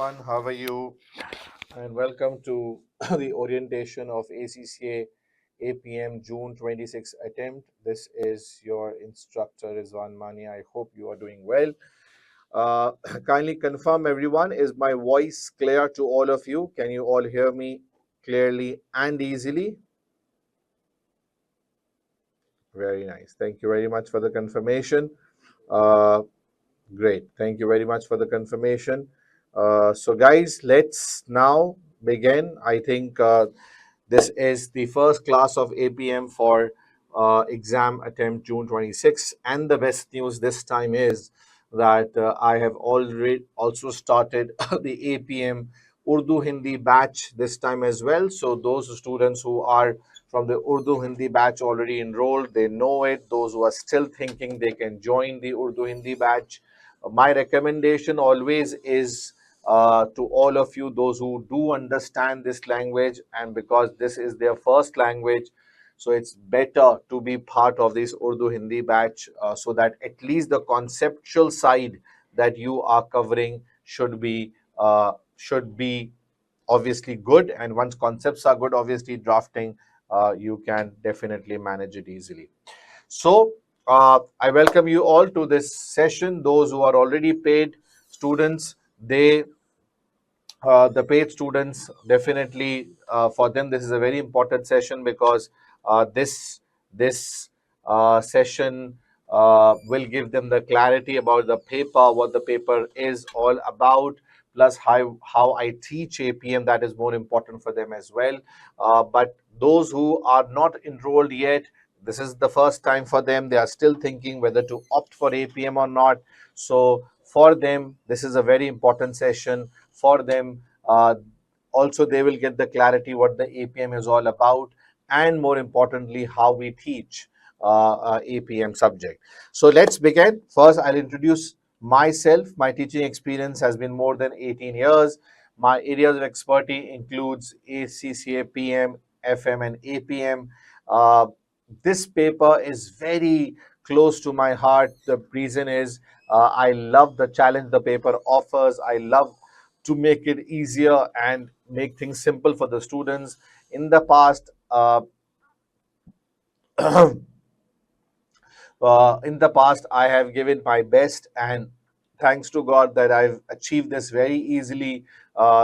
everyone. How are you? And welcome to the orientation of ACCA APM June 26 attempt. This is your instructor Rizwan Maniya. I hope you are doing well. Uh, Kindly confirm, everyone, is my voice clear to all of you? Can you all hear me clearly and easily? Very nice. Thank you very much for the confirmation. Uh, Great. Thank you very much for the confirmation. So, guys, let's now begin. I think this is the first class of APM for exam attempt June 26. And the best news this time is that I have already also started the APM Urdu Hindi batch this time as well. So, those students who are from the Urdu Hindi batch already enrolled, they know it. Those who are still thinking they can join the Urdu Hindi batch. My recommendation always is to all of you, those who do understand this language, and because this is their first language, so it's better to be part of this Urdu Hindi batch so that at least the conceptual side that you are covering should be obviously good. And once concepts are good, obviously drafting you can definitely manage it easily. So, I welcome you all to this session. Those who are already paid students, the paid students, definitely for them this is a very important session because this session will give them the clarity about the paper, what the paper is all about, plus how I teach APM. That is more important for them as well. But those who are not enrolled yet, this is the first time for them. They are still thinking whether to opt for APM or not. So for them, this is a very important session for them. Also, they will get the clarity what the APM is all about, and more importantly, how we teach APM subject. So let's begin. First, I'll introduce myself. My teaching experience has been more than 18 years. My areas of expertise includes ACCA, PM, FM, and APM. Uh, this paper is very close to my heart. The reason is I love the challenge the paper offers. I love to make it easier and make things simple for the students. In the past, I have given my best, and thanks to God that I've achieved this very easily.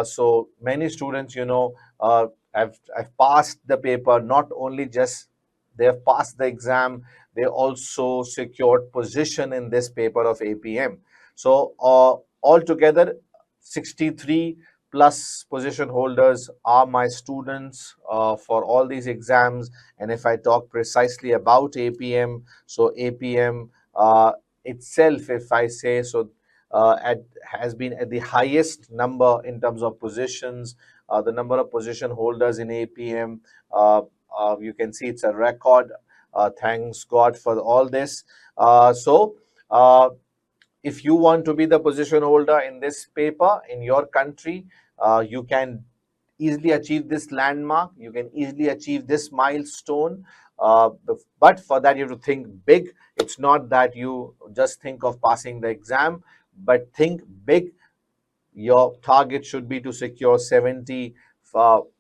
So many students, have passed the paper. Not only just they have passed the exam, they also secured position in this paper of APM. So altogether, 63 plus position holders are my students for all these exams. And if I talk precisely about APM, so APM itself, if I say so, has been at the highest number in terms of positions. The number of position holders in APM, you can see it's a record. Thanks God for all this. So, if you want to be the position holder in this paper in your country, you can easily achieve this landmark. You can easily achieve this milestone. But for that, you have to think big. It's not that you just think of passing the exam, but think big. Your target should be to secure 70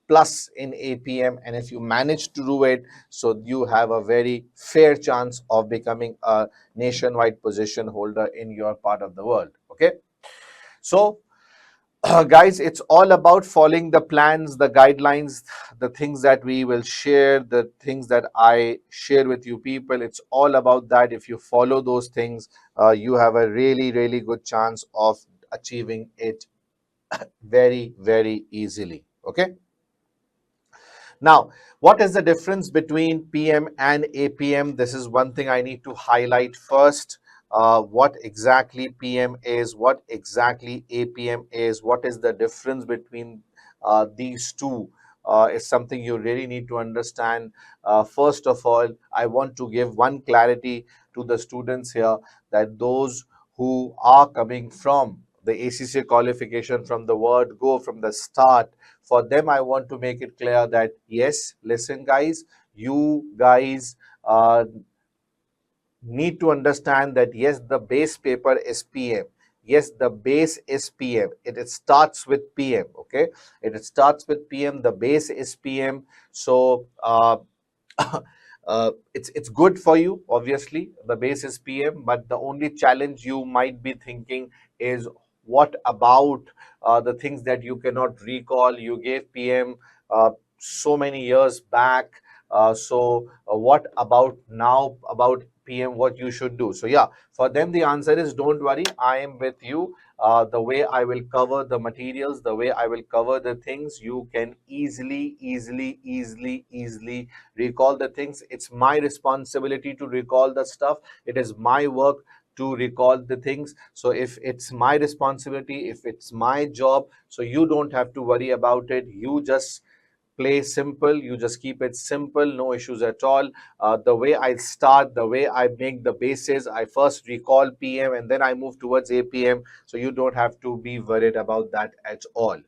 plus in APM, and if you manage to do it, so you have a very fair chance of becoming a nationwide position holder in your part of the world. Okay, so guys, it's all about following the plans, the guidelines, the things that we will share, the things that I share with you people. It's all about that. If you follow those things, you have a really, really good chance of achieving it very, very easily. Okay. Now, what is the difference between PM and APM? This is one thing I need to highlight first. What exactly PM is, what exactly APM is, what is the difference between these two is something you really need to understand. First of all, I want to give one clarity to the students here that those who are coming from the ACCA qualification from the word go, from the start, for them I want to make it clear that yes, listen guys, you guys need to understand that yes, the base paper is PM. Yes, the base is PM. It starts with PM. Okay, it starts with PM. The base is PM. So it's good for you. Obviously, the base is PM, but the only challenge you might be thinking is, what about the things that you cannot recall? You gave PM so many years back. So what about now? About PM, what you should do? So yeah, for them the answer is, don't worry, I am with you. The way I will cover the materials, the way I will cover the things, you can easily recall the things. It's my responsibility to recall the stuff. It is my work to recall the things. So if it's my responsibility, if it's my job, so you don't have to worry about it. You just play simple, you just keep it simple, no issues at all. The way I start, the way I make the bases, I first recall PM and then I move towards APM, so you don't have to be worried about that at all.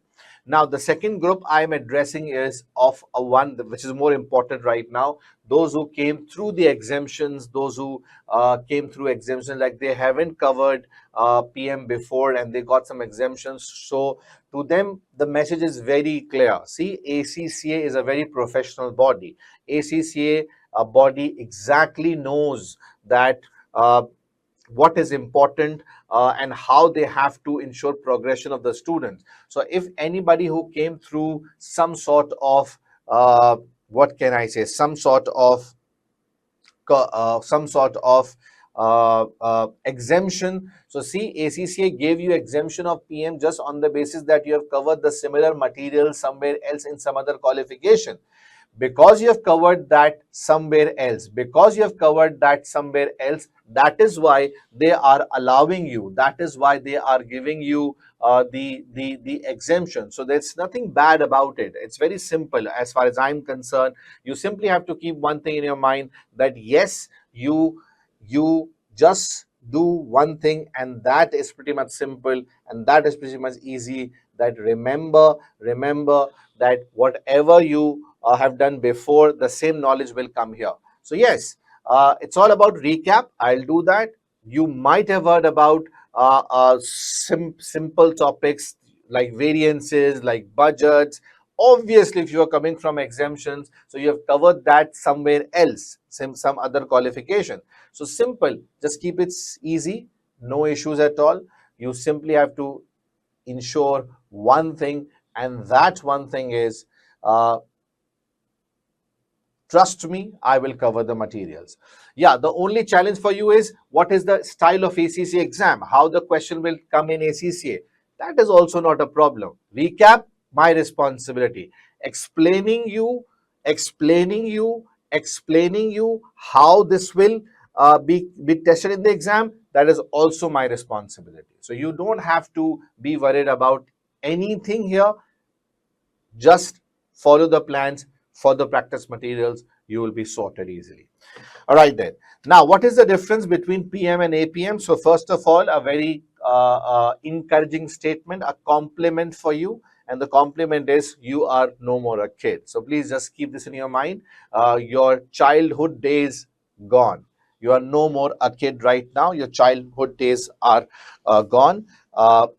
Now, the second group I'm addressing is of a one which is more important right now. Those who came through the exemptions, those who came through exemptions, like they haven't covered PM before and they got some exemptions. So to them, the message is very clear. See, ACCA is a very professional body. ACCA body exactly knows that what is important and how they have to ensure progression of the students. So if anybody who came through some sort of what can I say, some sort of exemption. So see, ACCA gave you exemption of PM just on the basis that you have covered the similar material somewhere else in some other qualification. Because you have covered that somewhere else, that is why they are allowing you, that is why they are giving you the exemption. So there's nothing bad about it. It's very simple as far as I'm concerned. You simply have to keep one thing in your mind, that yes, you just do one thing, and that is pretty much simple, and that is pretty much easy. That remember that whatever you have done before, the same knowledge will come here. So yes, it's all about recap. I'll do that. You might have heard about simple topics like variances, like budgets. Obviously, if you are coming from exemptions, so you have covered that somewhere else, some other qualification. So simple, just keep it easy, no issues at all. You simply have to ensure one thing, and that one thing is, trust me, I will cover the materials. Yeah, the only challenge for you is, what is the style of ACCA exam, how the question will come in ACCA. That is also not a problem. Recap, my responsibility. Explaining you, explaining you, explaining you how this will be tested in the exam, that is also my responsibility. So you don't have to be worried about anything here. Just follow the plans for the practice materials. You will be sorted easily. All right then. Now, what is the difference between PM and APM? So first of all, a very encouraging statement, a compliment for you. And the compliment is, you are no more a kid. So please just keep this in your mind. Your childhood days gone. You are no more a kid right now. Your childhood days are gone.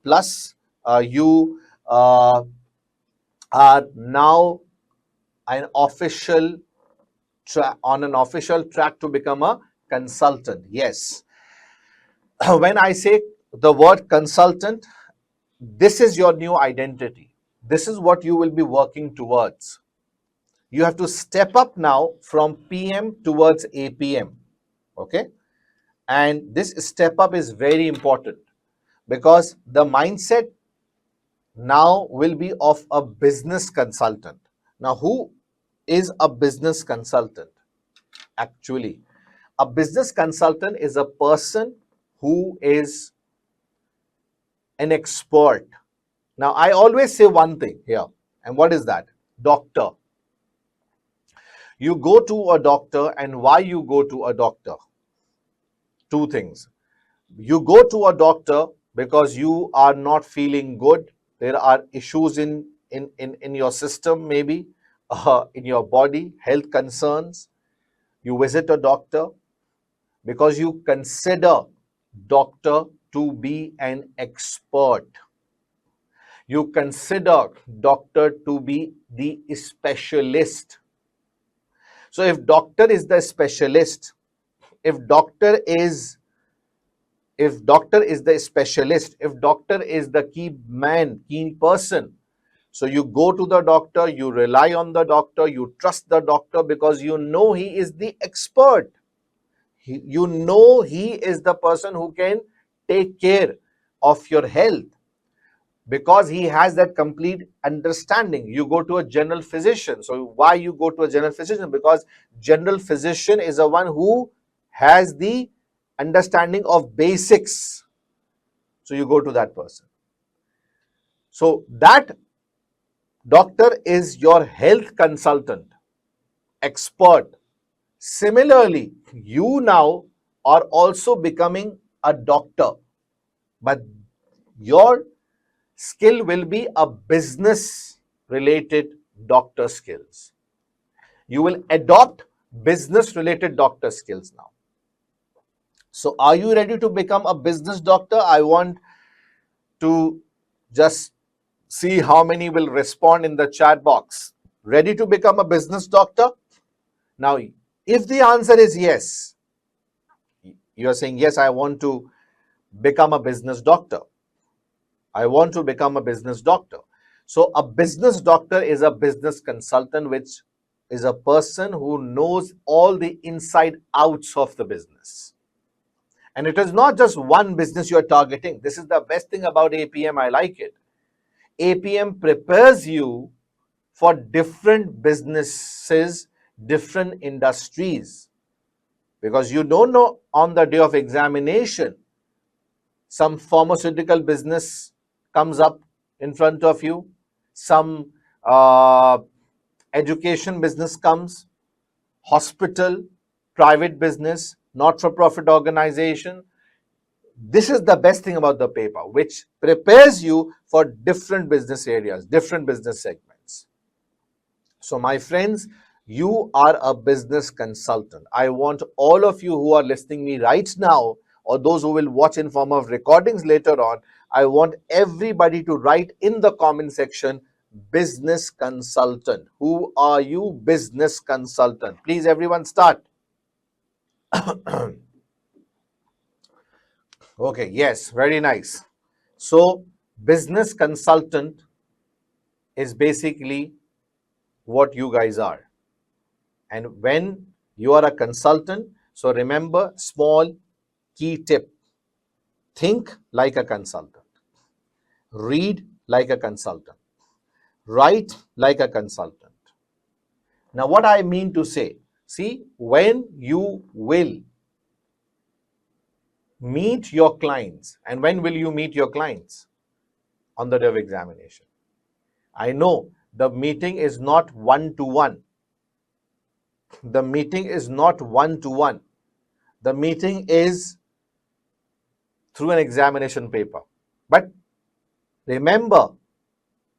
Plus, you are now an official on an official track to become a consultant. Yes. When I say the word consultant, this is your new identity. This is what you will be working towards. You have to step up now from PM towards APM. Okay. And this step up is very important, because the mindset now will be of a business consultant. Now, who is a business consultant? Actually, a business consultant is a person who is an expert. Now, I always say one thing here, and what is that? Doctor. You go to a doctor, and why you go to a doctor? Two things. You go to a doctor because you are not feeling good. There are issues in your system, maybe in your body, health concerns. You visit a doctor because you consider doctor to be an expert. You consider doctor to be the specialist. So if doctor is the specialist, if doctor is the specialist, if doctor is the key man, key person, so you go to the doctor, you rely on the doctor, you trust the doctor because you know he is the expert. You know he is the person who can take care of your health because he has that complete understanding. You go to a general physician. So why you go to a general physician? Because general physician is the one who has the understanding of basics. So you go to that person. So that doctor is your health consultant, expert. Similarly, you now are also becoming a doctor, but your skill will be a business related doctor skills. You will adopt business related doctor skills now. So, are you ready to become a business doctor? I want to just see how many will respond in the chat box. Ready to become a business doctor? Now, if the answer is yes, you are saying, yes, I want to become a business doctor. I want to become a business doctor. So, a business doctor is a business consultant, which is a person who knows all the inside outs of the business. And it is not just one business you are targeting. This is the best thing about APM. I like it. APM prepares you for different businesses, different industries. Because you don't know on the day of examination, some pharmaceutical business comes up in front of you, some education business comes, hospital, private business, not for profit organization. This is the best thing about the paper, which prepares you for different business areas, different business segments. So, my friends, you are a business consultant. I want all of you who are listening me right now, or those who will watch in form of recordings later on, I want everybody to write in the comment section, business consultant. Who are you, business consultant? Please, everyone start. Okay, yes, very nice. So, business consultant is basically what you guys are. And when you are a consultant, so remember, small key tip: think like a consultant, read like a consultant, write like a consultant. Now, what I mean to say, see, when you will meet your clients, and when will you meet your clients? On the day of examination. I know the meeting is not one to one. The meeting is not one to one. The meeting is through an examination paper. But remember,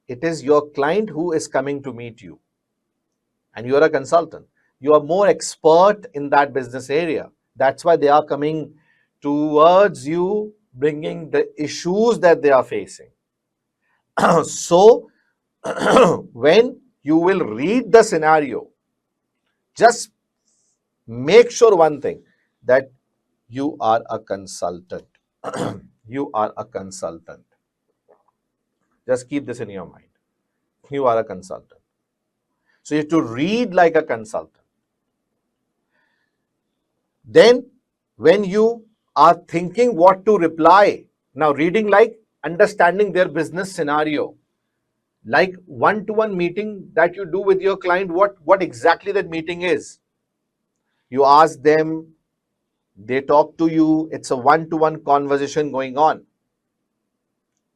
it is your client who is coming to meet you, and you are a consultant. You are more expert in that business area. That's why they are coming towards you, bringing the issues that they are facing. So, when you will read the scenario, just make sure one thing, that you are a consultant. You are a consultant. Just keep this in your mind. You are a consultant. So you have to read like a consultant. Then, when you are thinking what to reply, now reading like understanding their business scenario, like one-to-one meeting that you do with your client, what exactly that meeting is. You ask them, they talk to you, it's a one-to-one conversation going on.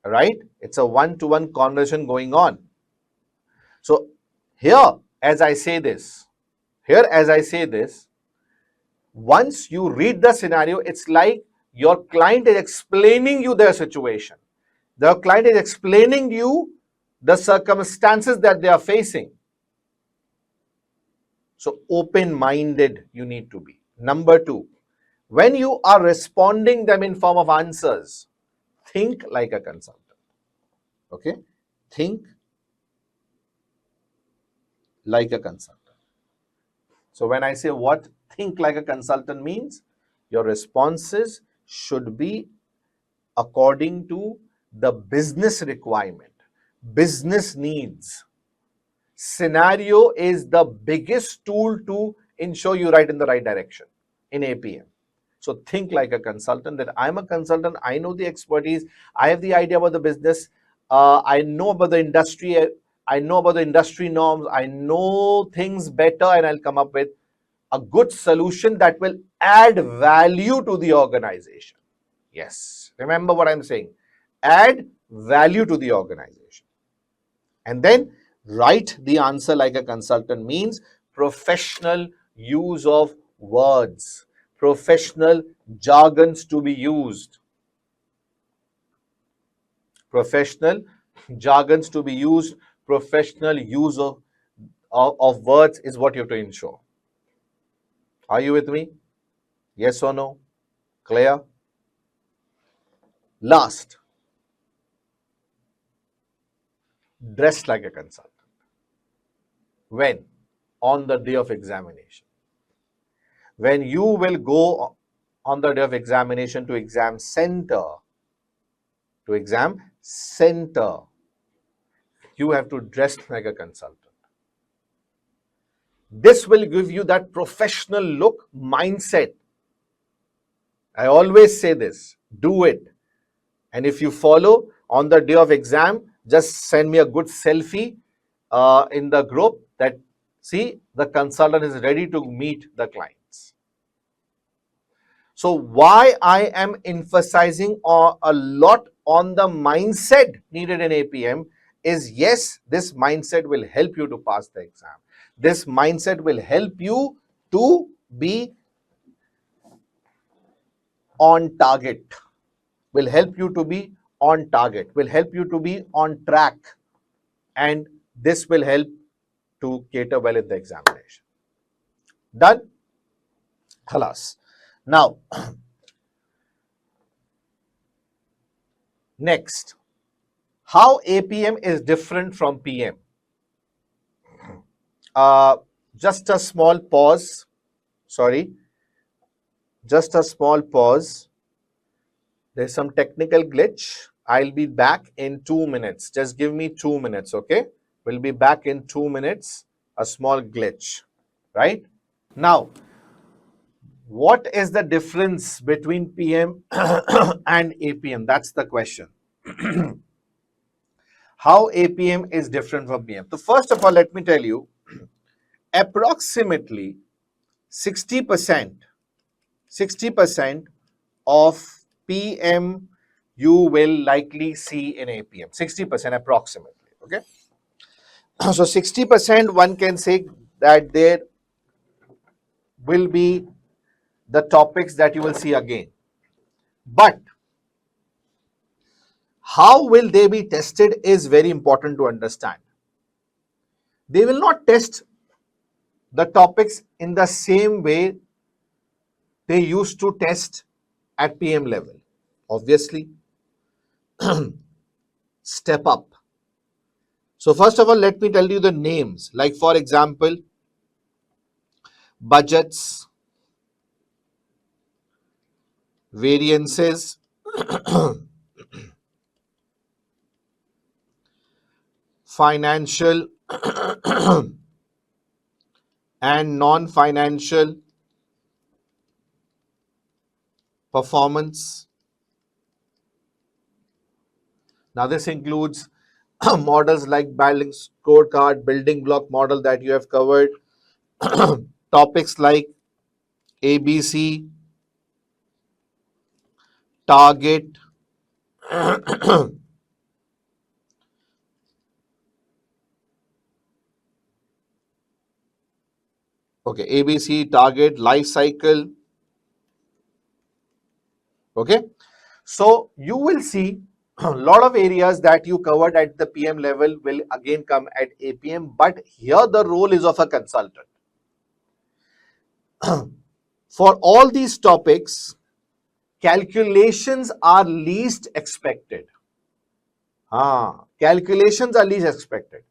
Right? It's a one-to-one conversation going on. So here, as I say this, once you read the scenario, it's like your client is explaining you their situation. The client is explaining you the circumstances that they are facing. So open-minded you need to be. Number two, When you are responding them in form of answers, think like a consultant. Okay, think like a consultant. So when I say what think like a consultant means, your responses should be according to the business requirement, business needs. Scenario is the biggest tool to ensure you write in the right direction in APM. So think like a consultant, that I'm a consultant, I know the expertise, I have the idea about the business, I know about the industry, I know about the industry norms, I know things better, and I'll come up with a good solution that will add value to the organization. Yes, remember what I'm saying. Add value to the organization. And then write the answer like a consultant means professional use of words, professional jargons to be used. Professional jargons to be used, professional use of words is what you have to ensure. Are you with me? Yes or no? Clear? Last, dress like a consultant. When? On the day of examination. When you will go on the day of examination to exam center, you have to dress like a consultant. This will give you that professional look, mindset. I always say this, do it. And if you follow on the day of exam, just send me a good selfie in the group that, see, the consultant is ready to meet the clients. So why I am emphasizing a lot on the mindset needed in APM is, yes, this mindset will help you to pass the exam. This mindset will help you to be on target, will help you to be on target, will help you to be on track, and this will help to cater well in the examination. Done? Khalas. Now, next, how APM is different from PM. Uh, just a small pause. Sorry, just a small pause. There's some technical glitch. I'll be back in 2 minutes. Just give me 2 minutes, okay? We'll be back in 2 minutes. A small glitch, right? Now, what is the difference between PM and APM? That's the question. How APM is different from PM? So first of all, let me tell you, approximately 60% of PM you will likely see in APM. 60% approximately. Okay. So 60% one can say that there will be the topics that you will see again. But how will they be tested is very important to understand. They will not test the topics in the same way they used to test at PM level. Obviously, step up. So first of all, let me tell you the names. Like for example, budgets, variances, financial and non-financial performance. Now this includes models like balance scorecard, building block model that you have covered, topics like ABC, target, okay, ABC, target, life cycle. Okay, so you will see a lot of areas that you covered at the PM level will again come at APM, but here the role is of a consultant. For all these topics, calculations are least expected. Calculations are least expected.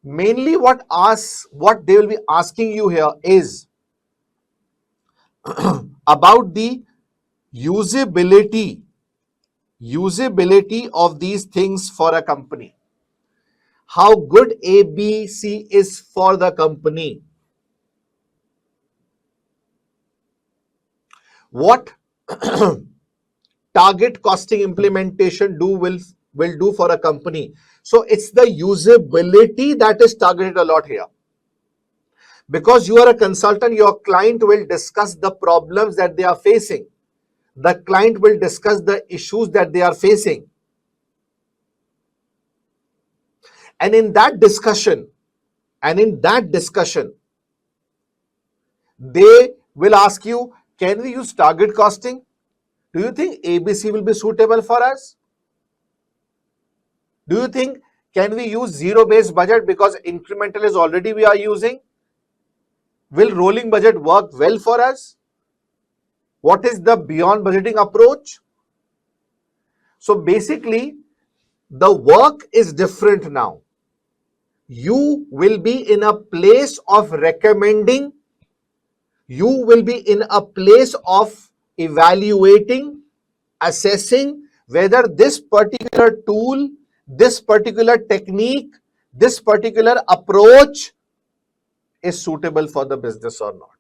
Mainly what they will be asking you here is about the usability of these things for a company. How good ABC is for the company. What target costing implementation will do for a company. So it's the usability that is targeted a lot here. Because you are a consultant, your client will discuss the problems that they are facing. The client will discuss the issues that they are facing. And in that discussion, they will ask you, can we use target costing? Do you think ABC will be suitable for us? Do you think, can we use zero-based budget because incremental is already we are using? Will rolling budget work well for us? What is the beyond budgeting approach? So basically, the work is different now. You will be in a place of recommending, you will be in a place of evaluating, assessing whether this particular tool, this particular technique, this particular approach is suitable for the business or not.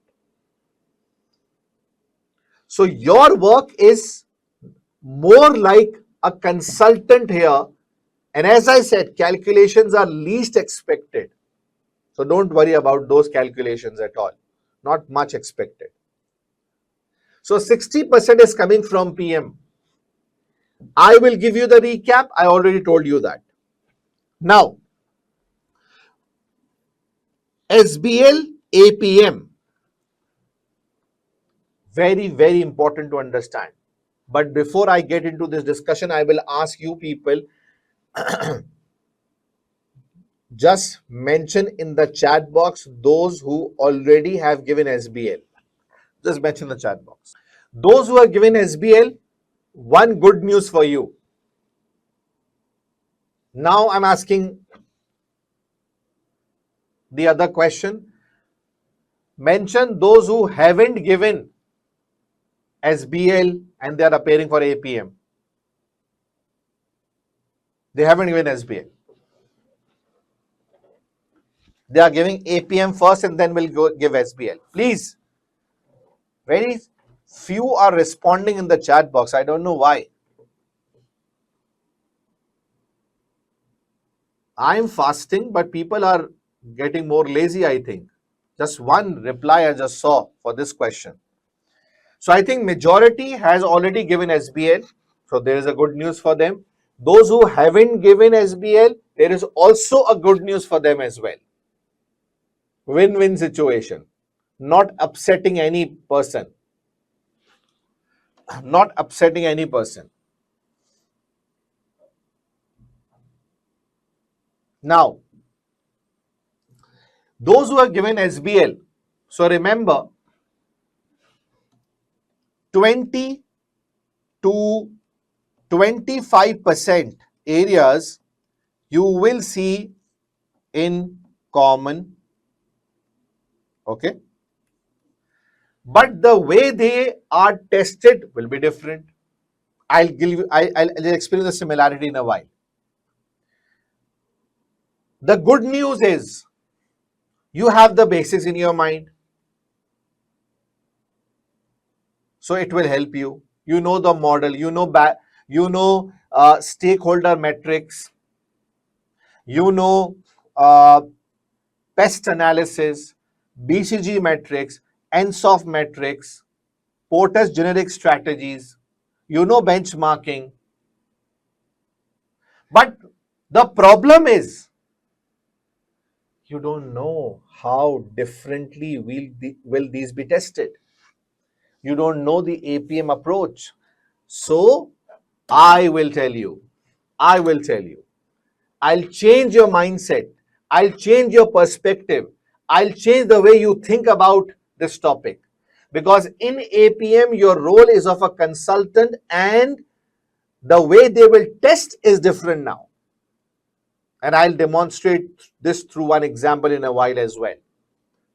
So your work is more like a consultant here. And as I said, calculations are least expected. So don't worry about those calculations at all. Not much expected. So 60% is coming from PM. I will give you the recap. I already told you that. Now, SBL, APM. Very, very important to understand. But before I get into this discussion, I will ask you people, just mention in the chat box those who already have given SBL. Just mention the chat box. Those who are given SBL, one good news for you. Now I'm asking the other question. Mention those who haven't given SBL and they are appearing for APM. They haven't given SBL. They are giving APM first and then will go give SBL. Please. Very few are responding in the chat box. I don't know why. I'm fasting, but people are getting more lazy, I think. Just one reply I just saw for this question. So I think majority has already given SBL. So there is a good news for them. Those who haven't given SBL, there is also a good news for them as well. Win-win situation. Not upsetting any person. Not upsetting any person. Now, those who are given SBL, so remember, 20 to 25% areas you will see in common. Okay. But the way they are tested will be different. I'll explain the similarity in a while. The good news is you have the basics in your mind. So it will help you. You know the model, you know stakeholder metrics, you know pest analysis, BCG metrics, NSOF metrics, Porter's generic strategies, you know benchmarking. But the problem is you don't know how differently will these be tested. You don't know the APM approach. So I will tell you, I'll change your mindset. I'll change your perspective. I'll change the way you think about this topic, because in APM your role is of a consultant and the way they will test is different now. And I'll demonstrate this through one example in a while as well.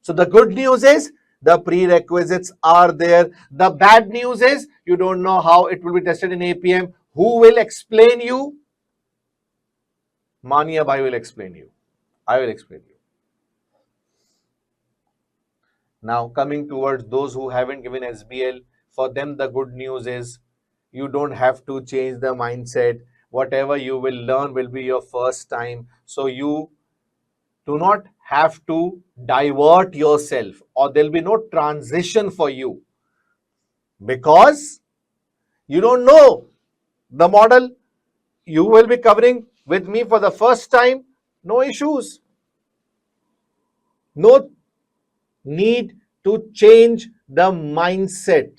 So the good news is the prerequisites are there. The bad news is you don't know how it will be tested in APM. Who will explain you? Maniya bhai will explain you. I will explain you. Now coming towards those who haven't given SBL, for them the good news is you don't have to change the mindset. Whatever you will learn will be your first time. So you do not have to divert yourself, or there'll be no transition for you, because you don't know the model. You will be covering with me for the first time. No issues. No need to change the mindset.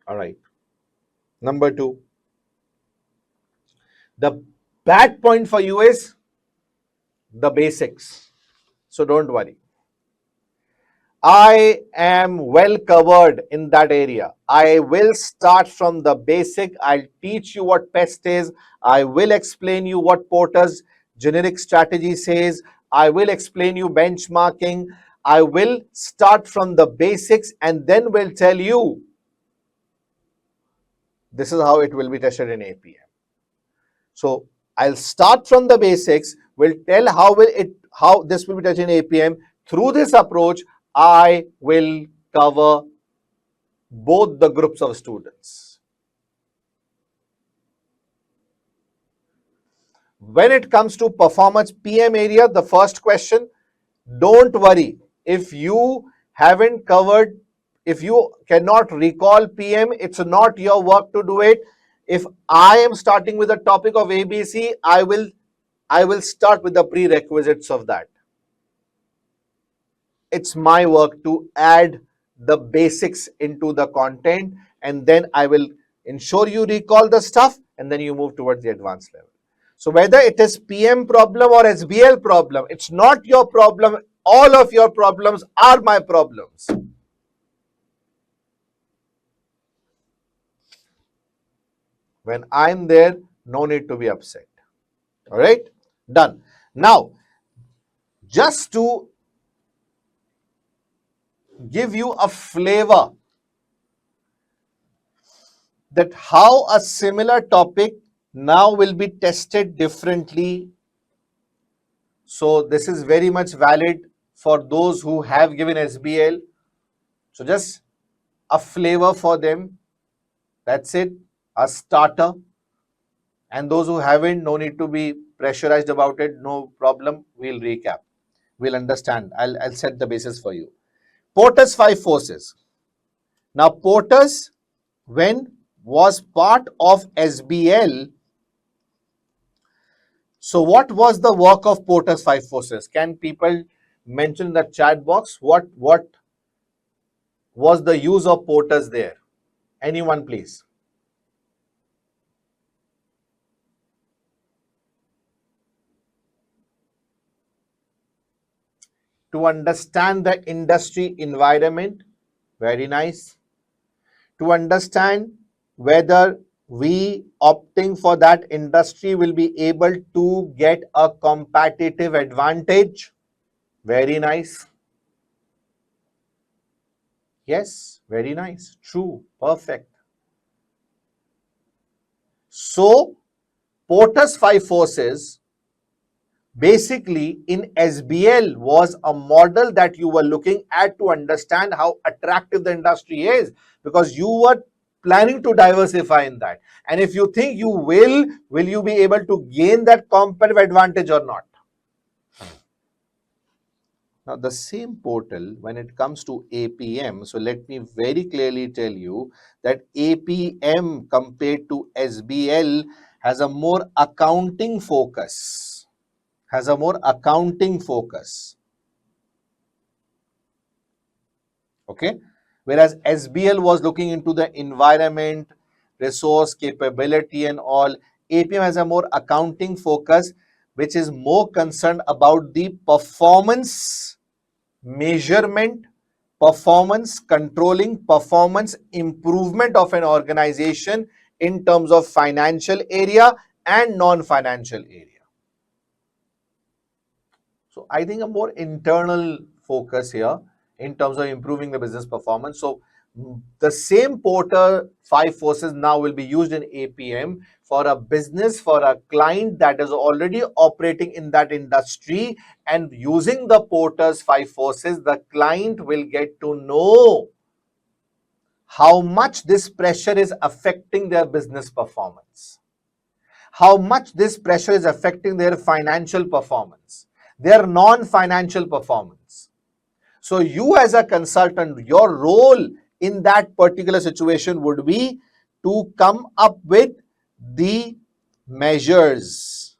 All right. Number two, the bad point for you is the basics. So don't worry. I am well covered in that area. I will start from the basic. I'll teach you what PEST is. I will explain you what Porter's generic strategy says. I will explain you benchmarking. I will start from the basics and then will tell you this is how it will be tested in APM. So I'll start from the basics. We'll tell how this will be tested in APM. Through this approach, I will cover both the groups of students. When it comes to performance PM area, the first question, don't worry. If you haven't covered, if you cannot recall PM, it's not your work to do it. If I am starting with the topic of ABC, I will start with the prerequisites of that. It's my work to add the basics into the content, and then I will ensure you recall the stuff, and then you move towards the advanced level. So whether it is PM problem or SBL problem, it's not your problem. All of your problems are my problems. When I'm there, no need to be upset. All right, done. Now, just to give you a flavor that how a similar topic now will be tested differently. So this is very much valid for those who have given SBL. So just a flavor for them. That's it, a starter. And those who haven't, no need to be pressurized about it. No problem. We'll recap. We'll understand. I'll set the basis for you. Porter's 5 forces. Now Porter's, when was part of SBL. So what was the work of Porter's 5 forces? Can people mention in the chat box what was the use of Porter's there? Anyone please? To understand the industry environment. Very nice. To understand whether we opting for that industry will be able to get a competitive advantage. Very nice. Yes, very nice. True. Perfect. So, Porter's 5 forces basically in SBL was a model that you were looking at to understand how attractive the industry is, because you were planning to diversify in that. And if you think you will you be able to gain that competitive advantage or not? Now, the same portal, when it comes to APM, so let me very clearly tell you that APM compared to SBL has a more accounting focus. Okay. Whereas SBL was looking into the environment, resource, capability and all. APM has a more accounting focus, which is more concerned about the performance measurement, performance, controlling performance improvement of an organization in terms of financial area and non-financial area. So I think a more internal focus here in terms of improving the business performance. So the same Porter 5 forces now will be used in APM for a business, for a client that is already operating in that industry, and using the Porter's 5 forces, the client will get to know how much this pressure is affecting their business performance, how much this pressure is affecting their financial performance, their non-financial performance. So you as a consultant, your role in that particular situation would be to come up with the measures,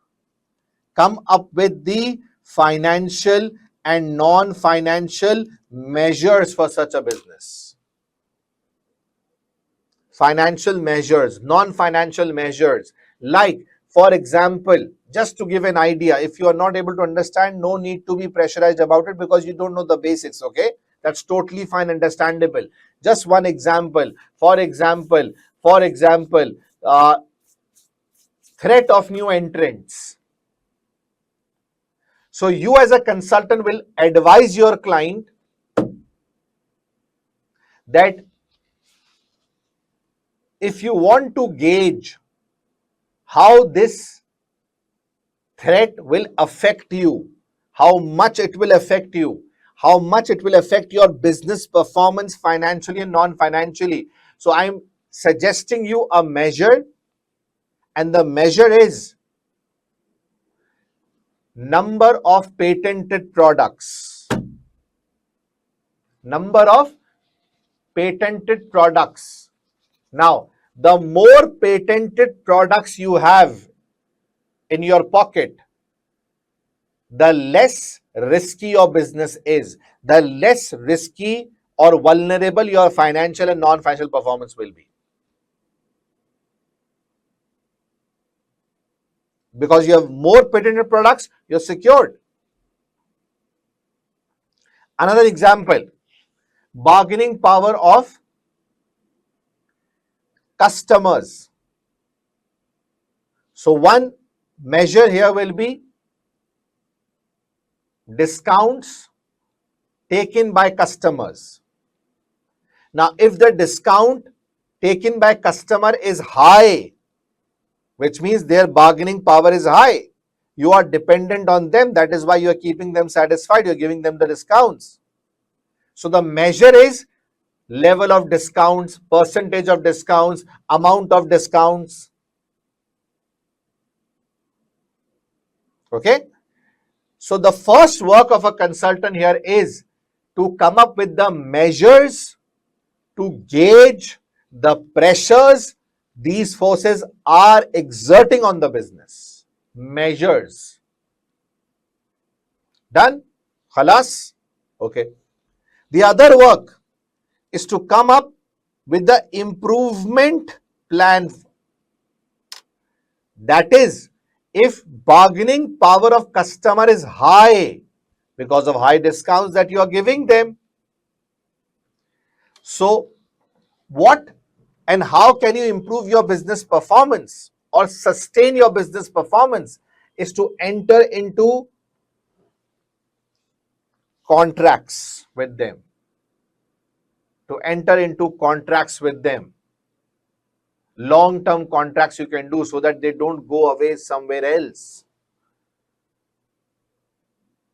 come up with the financial and non-financial measures for such a business. Financial measures, non-financial measures, like, for example, just to give an idea, if you are not able to understand, no need to be pressurized about it because you don't know the basics, okay? That's totally fine, understandable. Just one example, for example, threat of new entrants. So you as a consultant will advise your client that if you want to gauge how this threat will affect you, how much it will affect you, how much it will affect your business performance financially and non-financially. So I'm suggesting you a measure, and the measure is number of patented products. Number of patented products. Now, the more patented products you have in your pocket, the less risky your business is, the less risky or vulnerable your financial and non-financial performance will be. Because you have more patented products, you're secured. Another example, bargaining power of customers. So one measure here will be discounts taken by customers. Now, if the discount taken by customer is high, which means their bargaining power is high, you are dependent on them. That is why you are keeping them satisfied. You're giving them the discounts. So the measure is level of discounts, percentage of discounts, amount of discounts. Okay. So the first work of a consultant here is to come up with the measures to gauge the pressures these forces are exerting on the business. Measures. Done? Khalas? Okay. The other work is to come up with the improvement plan. That is, if bargaining power of customer is high because of high discounts that you are giving them, so what and how can you improve your business performance or sustain your business performance is to enter into contracts with them. To enter into contracts with them. Long-term contracts you can do so that they don't go away somewhere else.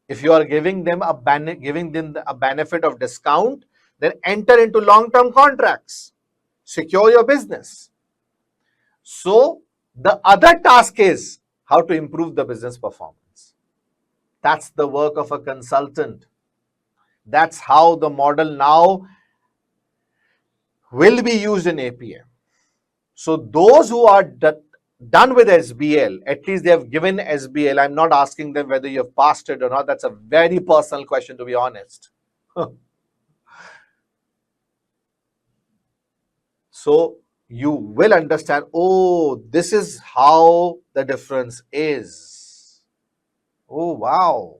If you are giving them a benefit of discount, then enter into long-term contracts. Secure your business. So the other task is how to improve the business performance. That's the work of a consultant. That's how the model now will be used in APM. So those who are done with SBL, at least they have given SBL. I'm not asking them whether you have passed it or not. That's a very personal question, to be honest. So you will understand, oh, this is how the difference is. Oh, wow.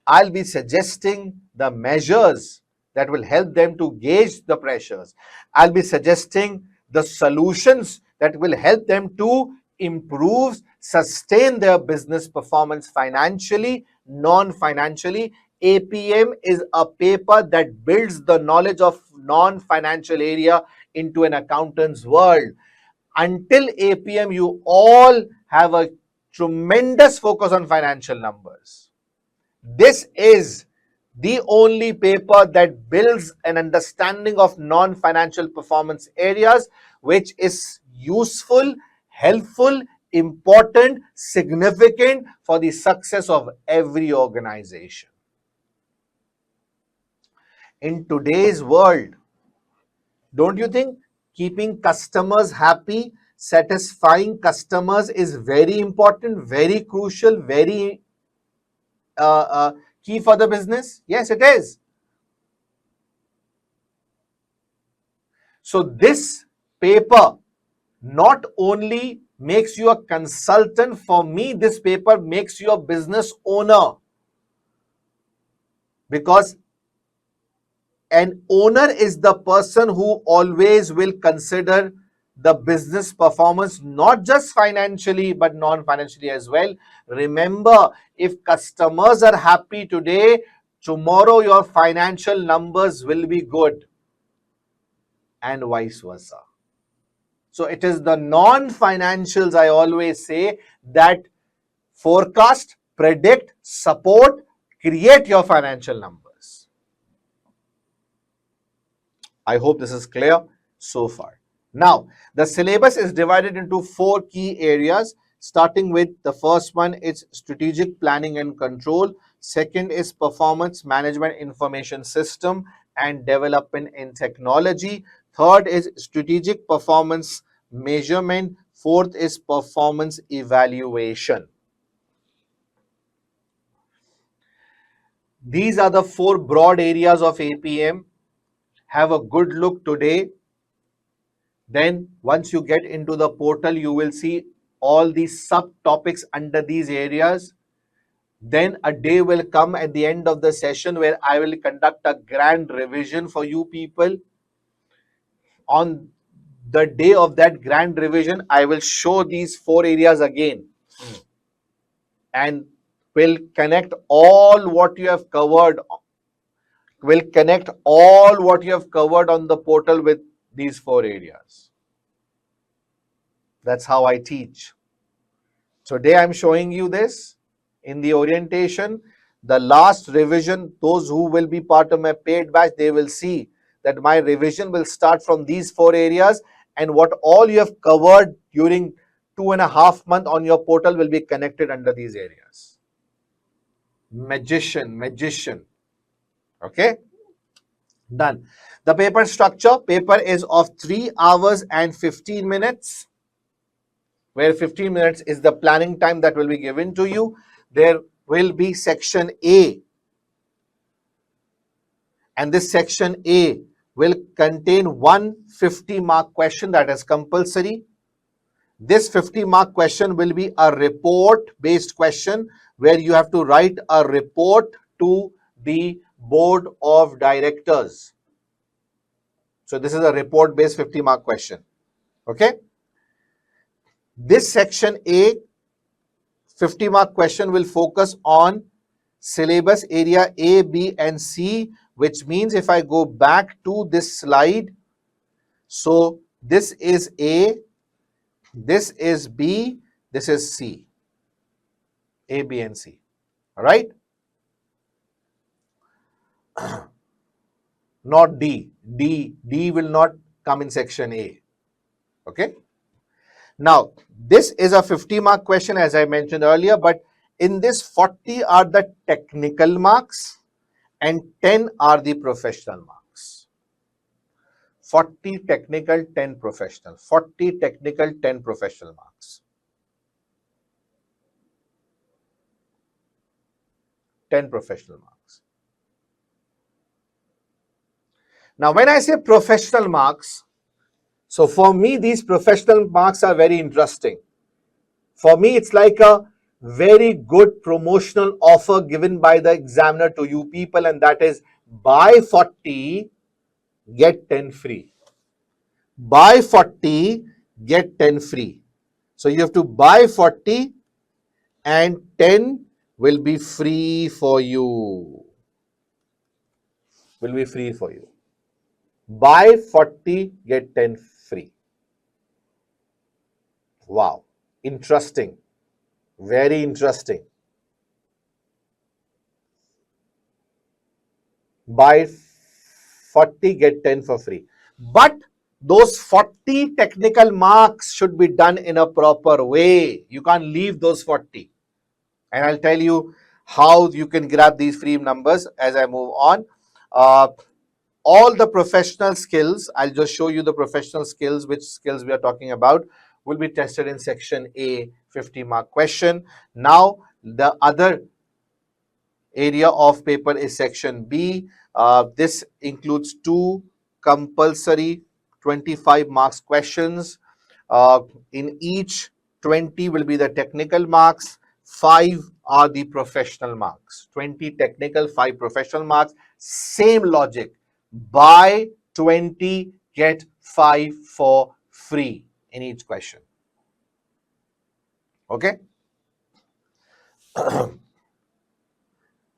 I'll be suggesting the measures that will help them to gauge the pressures. I'll be suggesting the solutions that will help them to improve, sustain their business performance financially, non-financially. APM is a paper that builds the knowledge of non-financial area into an accountant's world. Until APM, you all have a tremendous focus on financial numbers. This is the only paper that builds an understanding of non-financial performance areas, which is useful, helpful, important, significant for the success of every organization. In today's world, don't you think keeping customers happy, satisfying customers is very important, very crucial, very key for the business? Yes, it is. So this paper not only makes you a consultant, for me, this paper makes you a business owner, because an owner is the person who always will consider the business performance, not just financially, but non-financially as well. Remember, if customers are happy today, tomorrow your financial numbers will be good, and vice versa. So it is the non-financials, I always say, that forecast, predict, support, create your financial numbers. I hope this is clear so far. Now, the syllabus is divided into 4 key areas, starting with the first one is strategic planning and control. Second is performance management information system and development in technology. Third is strategic performance measurement. Fourth is performance evaluation. These are the 4 broad areas of APM. Have a good look today. Then once you get into the portal, you will see all these subtopics under these areas. Then a day will come at the end of the session where I will conduct a grand revision for you people. On the day of that grand revision, I will show these 4 areas again and will connect all what you have covered, on the portal with these 4 areas. That's how I teach. Today I'm showing you this in the orientation. The last revision, those who will be part of my paid batch, they will see that my revision will start from these 4 areas, and what all you have covered during 2.5 months on your portal will be connected under these areas. Magician. Okay? Done. The paper structure, paper is of 3 hours and 15 minutes, where 15 minutes is the planning time that will be given to you. There will be section A, and this section A will contain 150 mark question that is compulsory. This 50 mark question will be a report based question where you have to write a report to the board of directors. So this is a report based 50 mark question. Okay. This section A 50 mark question will focus on syllabus area A, B and C, which means if I go back to this slide, so this is A, this is B, this is C. A, B and C. All right. Not D. D will not come in section A. Okay. Now, this is a 50 mark question as I mentioned earlier, but in this 40 are the technical marks and 10 are the professional marks. 40 technical, 10 professional. 40 technical, 10 professional marks. 10 professional marks. Now, when I say professional marks, so for me, these professional marks are very interesting. For me, it's like a very good promotional offer given by the examiner to you people, and that is buy 40, get 10 free. Buy 40, get 10 free. So you have to buy 40 and 10 will be free for you. Will be free for you. Buy 40, get 10 free. Wow. Interesting. Very interesting. Buy 40, get 10 for free. But those 40 technical marks should be done in a proper way. You can't leave those 40. And I'll tell you how you can grab these free numbers as I move on. All the professional skills, I'll just show you the professional skills, which skills we are talking about, will be tested in section A, 50 mark question. Now, the other area of paper is section B. This includes two compulsory 25 marks questions. In each, 20 will be the technical marks, 5 are the professional marks. 20 technical, 5 professional marks. Same logic. Buy 20, get 5 for free in each question. Okay?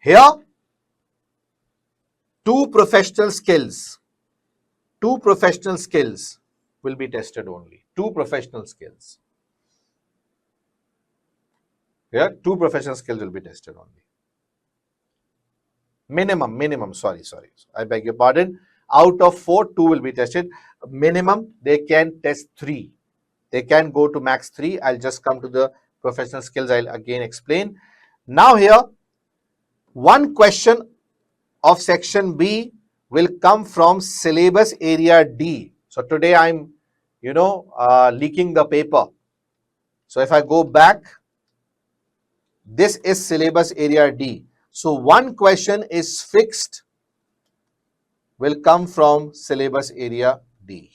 Here, two professional skills will be tested only. Two professional skills. Here, two professional skills will be tested only. Minimum, sorry. I beg your pardon. Out of 4, 2 will be tested. Minimum, they can test 3. They can go to max 3. I'll just come to the professional skills. I'll again explain. Now here, one question of section B will come from syllabus area D. So today I'm, leaking the paper. So if I go back, this is syllabus area D. So one question is fixed, will come from syllabus area D,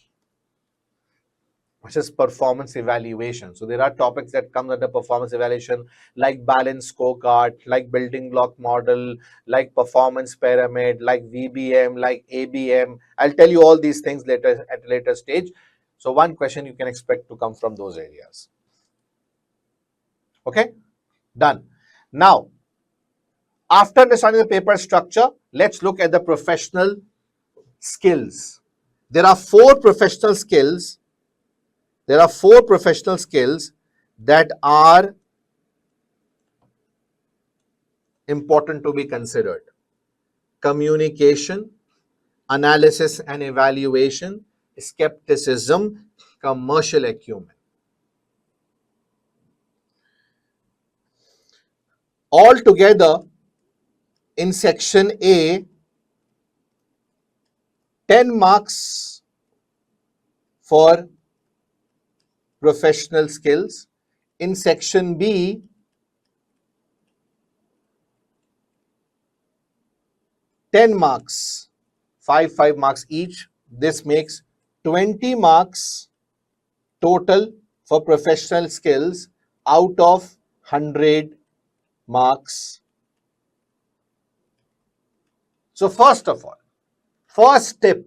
which is performance evaluation. So there are topics that come under performance evaluation, like balance scorecard, like building block model, like performance pyramid, like VBM, like ABM. I'll tell you all these things later at a later stage. So one question you can expect to come from those areas. Okay, done. Now, after understanding the paper structure, let's look at the professional skills. There are 4 professional skills. There are 4 professional skills that are important to be considered: communication, analysis and evaluation, skepticism, commercial acumen. All together in section A, 10 marks for professional skills. In section B, 10 marks, 5 marks each. This makes 20 marks total for professional skills out of 100 marks. So first of all, first step,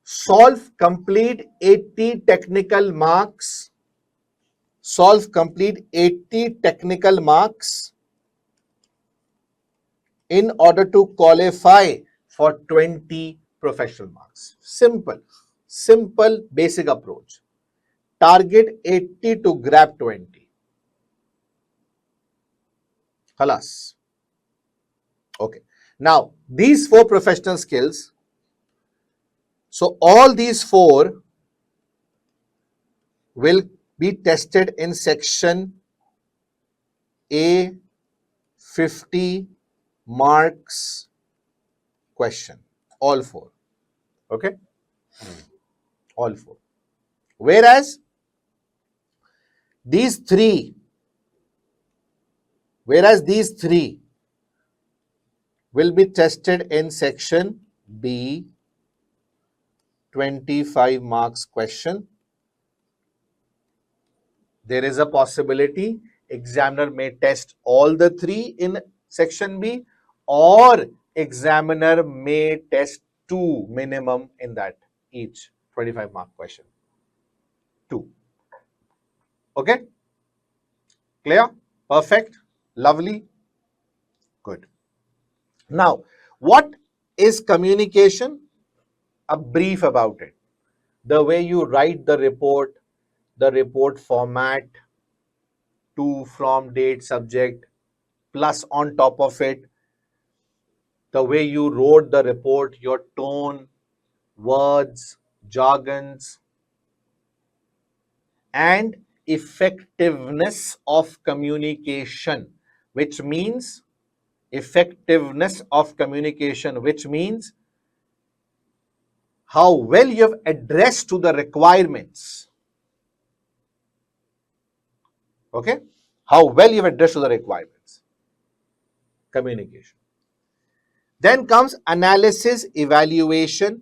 solve complete 80 technical marks. Solve complete 80 technical marks in order to qualify for 20 professional marks. Simple basic approach. Target 80 to grab 20. Halas. Okay. Now, these 4 professional skills, so all these 4 will be tested in section A, 50 marks question. All 4. Okay? All 4. Whereas these three will be tested in section B, 25 marks question. There is a possibility examiner may test all the three in section B, or examiner may test two minimum in that each 25 mark question. Two. Okay? Clear? Perfect? Lovely? Good. Now, what is communication? A brief about it. The way you write the report format, to, from, date, subject, plus on top of it, the way you wrote the report, your tone, words, jargons, and effectiveness of communication, which means how well you have addressed to the requirements. Okay? How well you have addressed to the requirements. Communication. Then comes analysis, evaluation.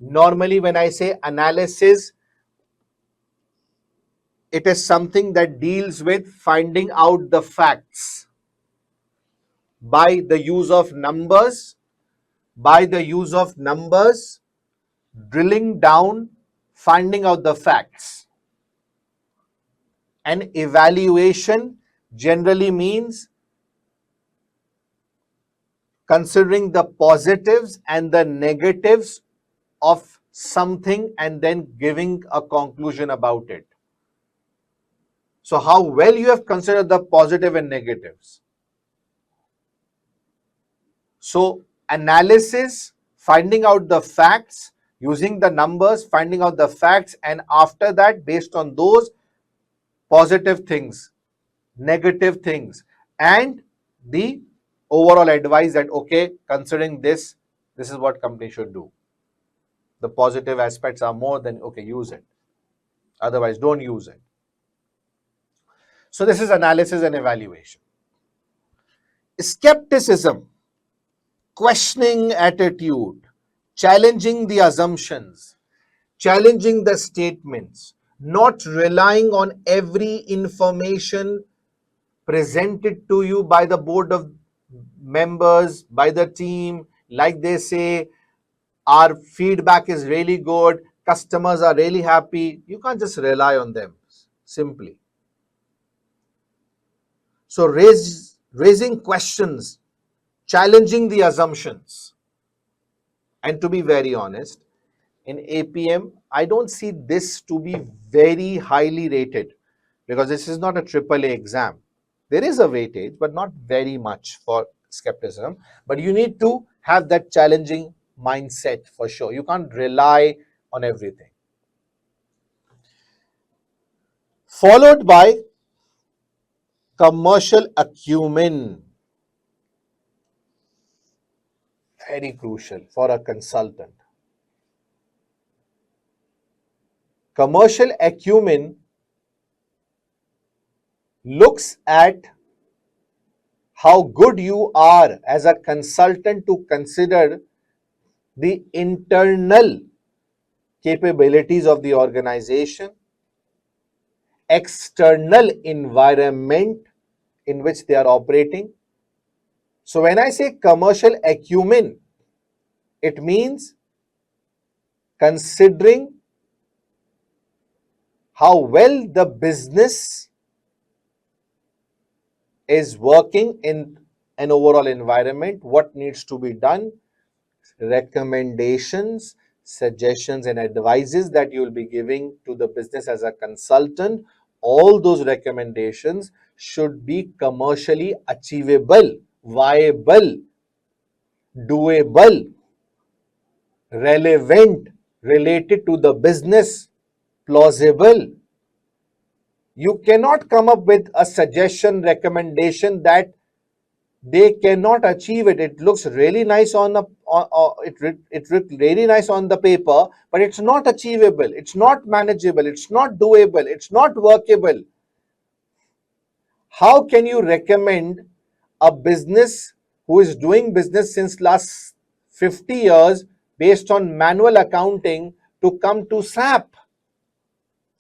Normally, when I say analysis, it is something that deals with finding out the facts by the use of numbers, drilling down, finding out the facts. And evaluation generally means considering the positives and the negatives of something and then giving a conclusion about it. So how well you have considered the positive and negatives. So analysis, finding out the facts, using the numbers, finding out the facts, and after that, based on those positive things, negative things, and the overall advice that, okay, considering this is what company should do. The positive aspects are more than, okay, use it. Otherwise, don't use it. So this is analysis and evaluation. Skepticism, questioning attitude, challenging the assumptions, challenging the statements, not relying on every information presented to you by the board of members, by the team, like they say, our feedback is really good, customers are really happy. You can't just rely on them simply. So raising questions, challenging the assumptions. And to be very honest, in APM, I don't see this to be very highly rated because this is not a AAA exam. There is a weightage, but not very much for skepticism. But you need to have that challenging mindset for sure. You can't rely on everything. Followed by commercial acumen. Very crucial for a consultant. Commercial acumen looks at how good you are as a consultant to consider the internal capabilities of the organization, external environment in which they are operating. So when I say commercial acumen, it means considering how well the business is working in an overall environment, what needs to be done, recommendations, suggestions, and advices that you will be giving to the business as a consultant. All those recommendations should be commercially achievable, viable, doable, relevant, related to the business, plausible. You cannot come up with a suggestion, recommendation that they cannot achieve it. It looks really nice on the it looks really nice on the paper, but it's not achievable. It's not manageable. It's not doable. It's not workable. How can you recommend a business who is doing business since last 50 years based on manual accounting to come to SAP?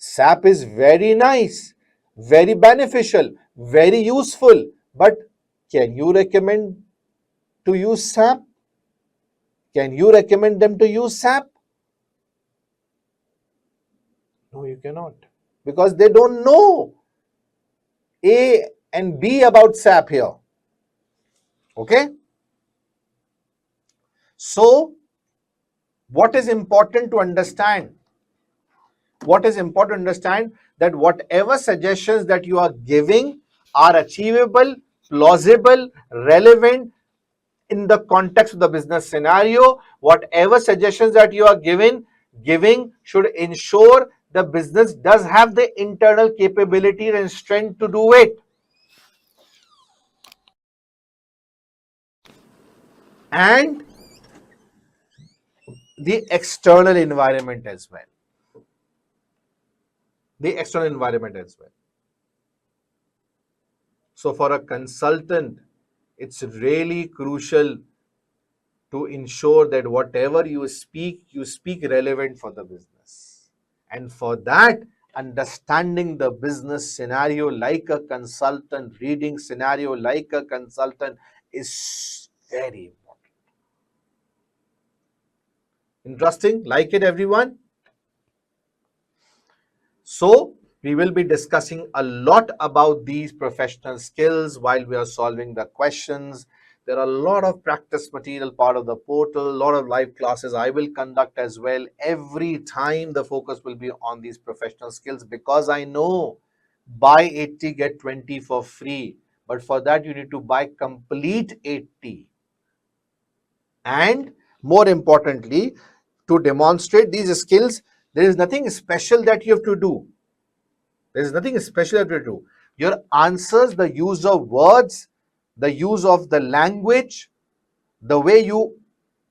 SAP is very nice, very beneficial, very useful, but can you recommend to use SAP? Can you recommend them to use SAP? No, you cannot. Because they don't know A and B about SAP here. Okay? So, what is important to understand? What is important to understand that whatever suggestions that you are giving are achievable, plausible, relevant in the context of the business scenario. Whatever suggestions that you are giving should ensure the business does have the internal capability and strength to do it. And the external environment as well. The external environment as well. So for a consultant, it's really crucial to ensure that whatever you speak relevant for the business. And for that, understanding the business scenario like a consultant, reading scenario like a consultant is very important. Interesting? Like it, everyone? So, we will be discussing a lot about these professional skills while we are solving the questions. There are a lot of practice material part of the portal, a lot of live classes I will conduct as well. Every time the focus will be on these professional skills because I know buy 80, get 20 for free. But for that, you need to buy complete 80. And more importantly, to demonstrate these skills, there is nothing special that you have to do. There is nothing special to do. Your answers, the use of words, the use of the language, the way you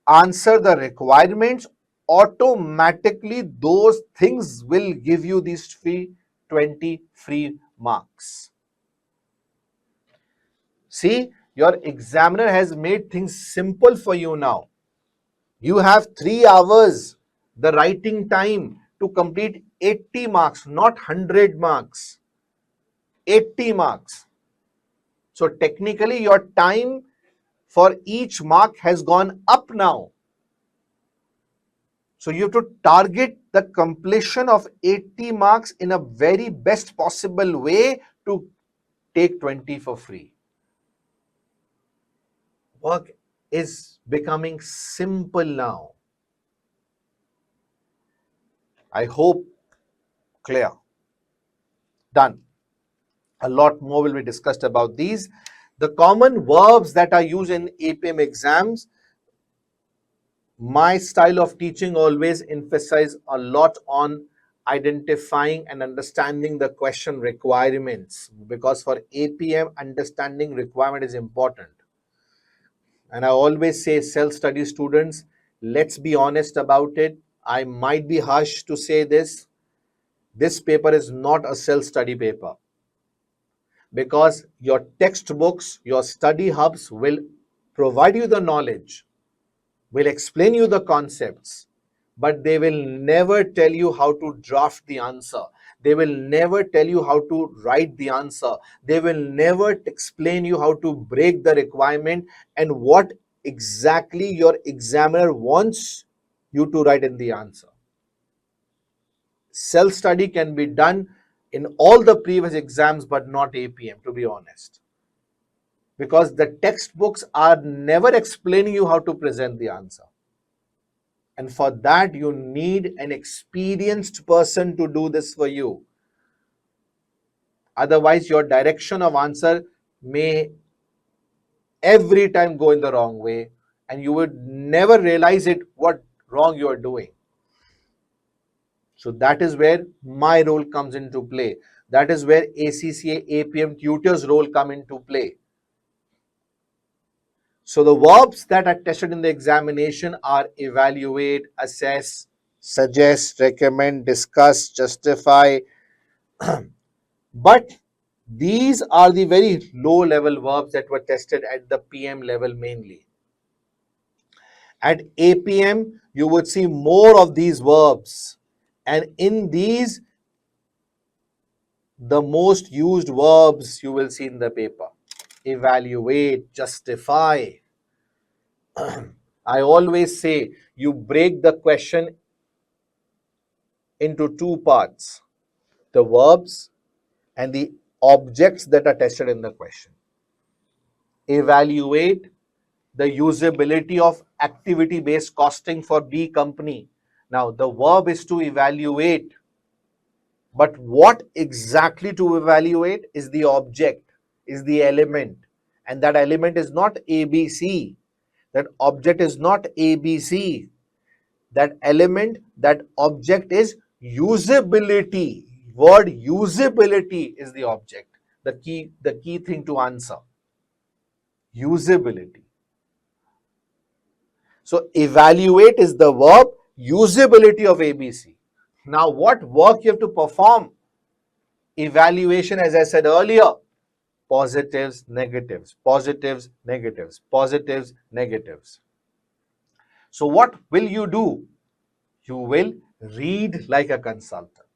answer the requirements, automatically those things will give you these 20 free marks. See, your examiner has made things simple for you now. You have 3 hours, the writing time to complete 80 marks, not 100 marks. 80 marks. So technically your time for each mark has gone up now. So you have to target the completion of 80 marks in a very best possible way to take 20 for free. Work is becoming simple now. I hope clear. Done. A lot more will be discussed about these. The common verbs that are used in APM exams, my style of teaching always emphasize a lot on identifying and understanding the question requirements, because for APM understanding requirement is important. And I always say, self-study students, let's be honest about it. I might be harsh to say this. This paper is not a self-study paper, because your textbooks, your study hubs will provide you the knowledge, will explain you the concepts, but they will never tell you how to draft the answer. They will never tell you how to write the answer. They will never explain you how to break the requirement and what exactly your examiner wants you to write in the answer. Self-study can be done in all the previous exams, but not APM, to be honest. Because the textbooks are never explaining you how to present the answer. And for that, you need an experienced person to do this for you. Otherwise, your direction of answer may every time go in the wrong way, and you would never realize it what wrong you are doing. So that is where my role comes into play. That is where ACCA APM tutors role come into play. So the verbs that are tested in the examination are evaluate, assess, suggest, recommend, discuss, justify. But these are the very low level verbs that were tested at the PM level mainly. At APM, you would see more of these verbs. And in these, the most used verbs you will see in the paper: evaluate, justify. I always say you break the question into two parts: the verbs and the objects that are tested in the question. Evaluate the usability of activity based costing for B company. Now, the verb is to evaluate, but what exactly to evaluate is the object, is the element, and that element is not ABC. That object is not ABC. That element, that object is usability. Word usability is the object. The key thing to answer. Usability. So evaluate is the verb, usability of ABC. Now what work you have to perform? Evaluation, as I said earlier, positives, negatives, positives, negatives, positives, negatives. So what will you do? You will read like a consultant.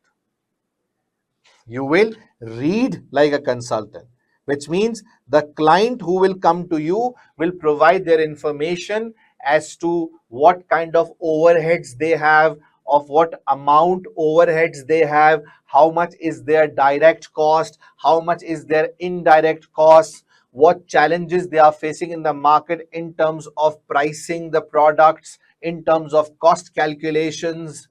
You will read like a consultant, which means the client who will come to you will provide their information as to what kind of overheads they have, of what amount overheads they have, how much is their direct cost, how much is their indirect cost, what challenges they are facing in the market in terms of pricing the products, in terms of cost calculations.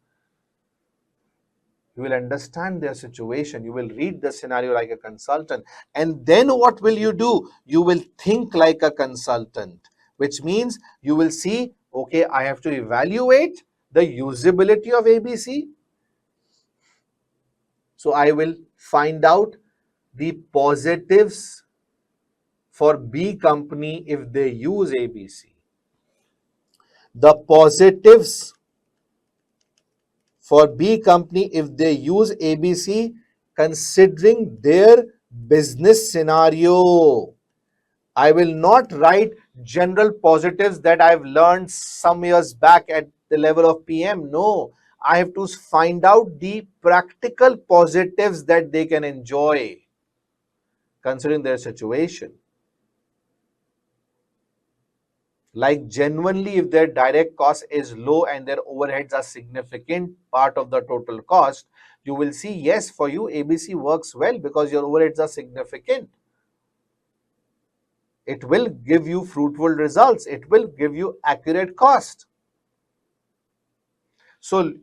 You will understand their situation. You will read the scenario like a consultant. And then what will you do? You will think like a consultant, which means you will see, okay, I have to evaluate the usability of ABC. So I will find out the positives for B company if they use ABC. The positives for B company if they use ABC considering their business scenario. I will not write general positives that I've learned some years back at the level of PM. No, I have to find out the practical positives that they can enjoy considering their situation. Like genuinely, if their direct cost is low and their overheads are significant part of the total cost, you will see, yes, for you ABC works well because your overheads are significant. It will give you fruitful results. It will give you accurate cost. So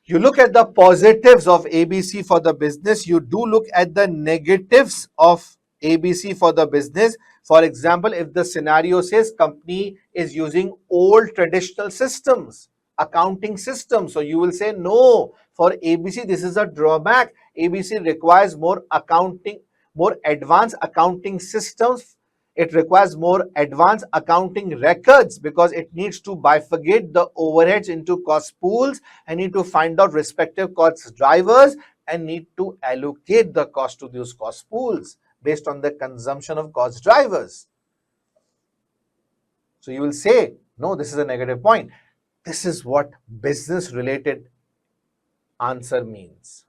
you look at the positives of ABC for the business. You do look at the negatives of ABC for the business. For example, if the scenario says company is using old traditional systems, accounting systems, so you will say no, for ABC this is a drawback. ABC requires more accounting, more advanced accounting systems. It requires more advanced accounting records because it needs to bifurcate the overheads into cost pools and need to find out respective cost drivers and need to allocate the cost to those cost pools based on the consumption of cost drivers. So you will say, no, this is a negative point. This is what business related answer means.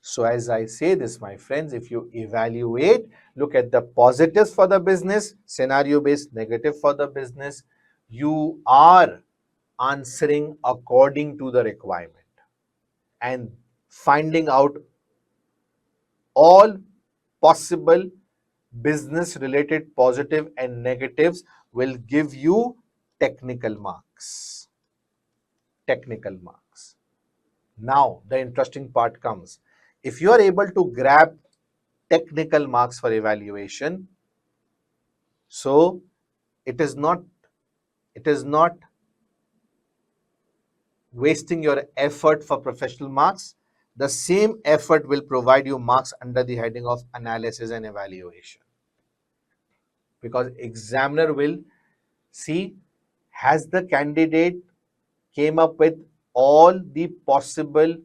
So as I say this, my friends, if you evaluate, look at the positives for the business, scenario based negative for the business, you are answering according to the requirement and finding out all possible business related positive and negatives will give you technical marks. Technical marks. Now, the interesting part comes. If you are able to grab technical marks for evaluation, so it is not wasting your effort for professional marks. The same effort will provide you marks under the heading of analysis and evaluation, because examiner will see, has the candidate came up with all the possible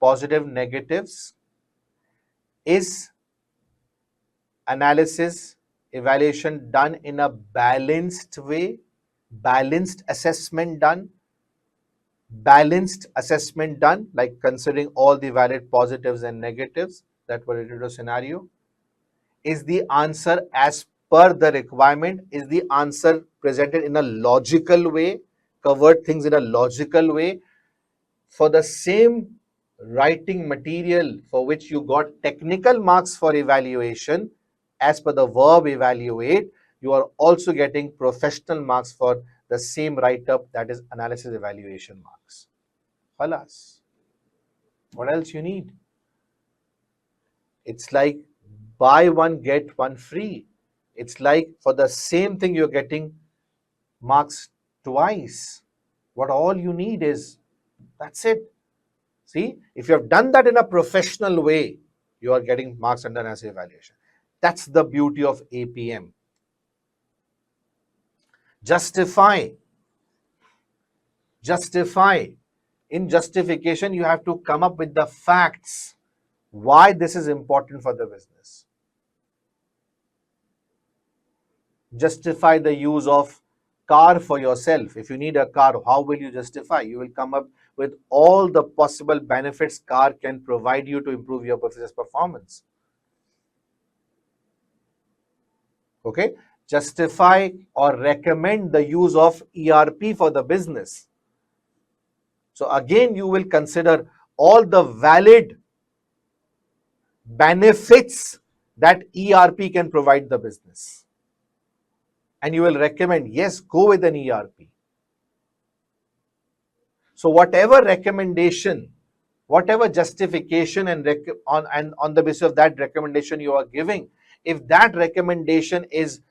positive negatives, is analysis evaluation done in a balanced way, balanced assessment done, balanced assessment done, like considering all the valid positives and negatives that were related to scenario. Is the answer as per the requirement? Is the answer presented in a logical way, covered things in a logical way? For the same writing material for which you got technical marks for evaluation, as per the verb evaluate, you are also getting professional marks for the same write-up, that is analysis evaluation marks. Khalas. What else you need? It's like buy one, get one free. It's like for the same thing you're getting marks twice. What all you need is, that's it. See, if you have done that in a professional way, you are getting marks under analysis evaluation. That's the beauty of APM. Justify. Justify. In justification, you have to come up with the facts why this is important for the business. Justify the use of car for yourself. If you need a car, how will you justify? You will come up with all the possible benefits car can provide you to improve your business performance. Okay, justify or recommend the use of ERP for the business. So again, you will consider all the valid benefits that ERP can provide the business, and you will recommend, yes, go with an ERP. So whatever recommendation, whatever justification and on the basis of that recommendation you are giving, if that recommendation is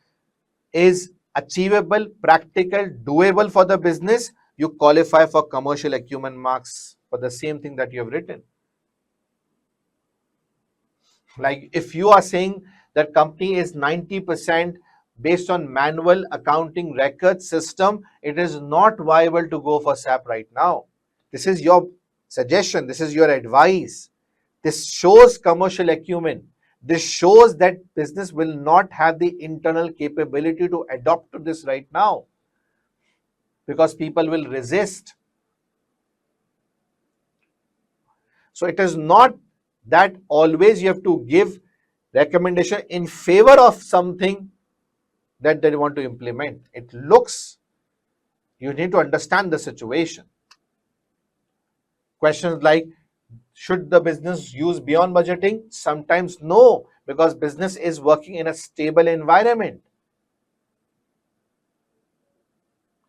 achievable, practical, doable for the business, you qualify for commercial acumen marks for the same thing that you have written. Like if you are saying that company is 90% based on manual accounting record system, it is not viable to go for SAP right now. This is your suggestion. This is your advice. This shows commercial acumen. This shows that business will not have the internal capability to adopt to this right now, because people will resist. So it is not that always you have to give recommendation in favor of something that they want to implement. It looks, you need to understand the situation. Questions like, should the business use beyond budgeting? Sometimes no, because business is working in a stable environment.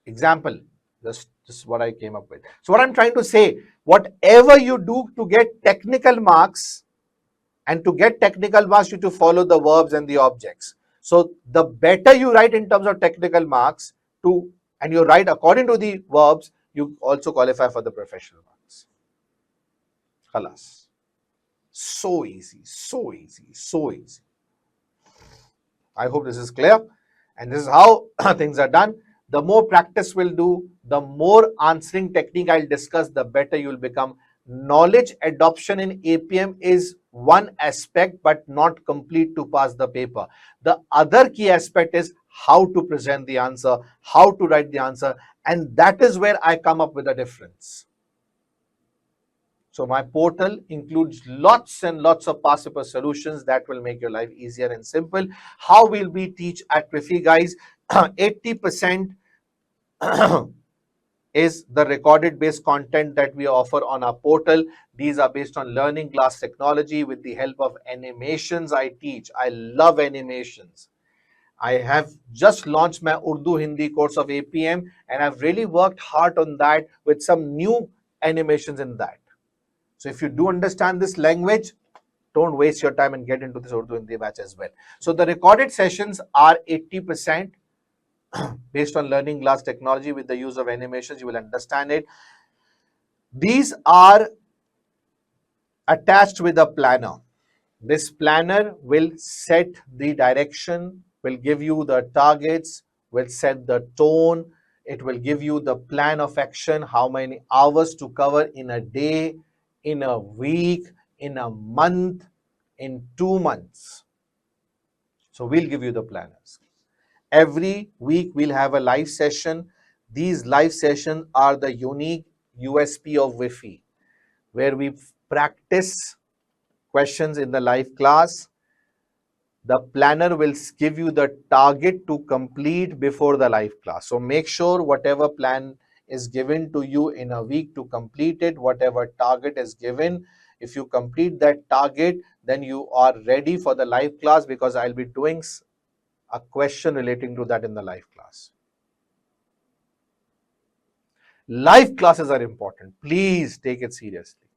Example, this is what I came up with. So what I'm trying to say, whatever you do to get technical marks, and to get technical marks, you have to follow the verbs and the objects. So the better you write in terms of technical marks, and you write according to the verbs, you also qualify for the professional marks. Khalas. So easy, so easy, so easy. I hope this is clear. And this is how things are done. The more practice we'll do, the more answering technique I'll discuss, the better you'll become. Knowledge adoption in APM is one aspect, but not complete to pass the paper. The other key aspect is how to present the answer, how to write the answer, and that is where I come up with a difference. So my portal includes lots and lots of past paper solutions that will make your life easier and simple. How will we teach at VIFHE, guys? 80% is the recorded based content that we offer on our portal. These are based on learning glass technology with the help of animations I teach. I love animations. I have just launched my Urdu Hindi course of APM, and I've really worked hard on that with some new animations in that. So if you do understand this language, don't waste your time and get into this Urdu Hindi batch as well. So the recorded sessions are 80% based on learning glass technology with the use of animations. You will understand it. These are attached with a planner. This planner will set the direction, will give you the targets, will set the tone. It will give you the plan of action, how many hours to cover in a day, in a week, in a month, in 2 months. So we'll give you the planners. Every week we'll have a live session. These live sessions are the unique USP of VIFHE, where we practice questions in the live class. The planner will give you the target to complete before the live class. So make sure whatever plan is given to you in a week to complete it, whatever target is given, if you complete that target, then you are ready for the live class, because I'll be doing a question relating to that in the live class. Live classes are important. Please take it seriously.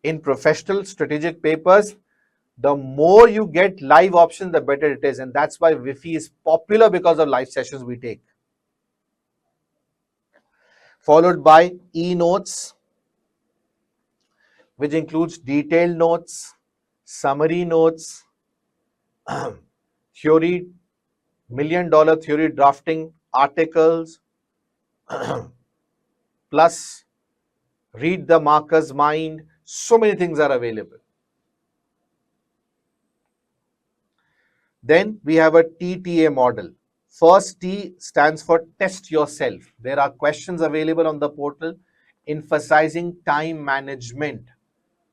In professional strategic papers, the more you get live options, the better it is. And that's why VIFHE is popular, because of live sessions we take. Followed by e-notes, which includes detailed notes, summary notes, theory, $1 million theory drafting articles, plus read the marker's mind. So many things are available. Then we have a TTA model. First T stands for test yourself. There are questions available on the portal emphasizing time management.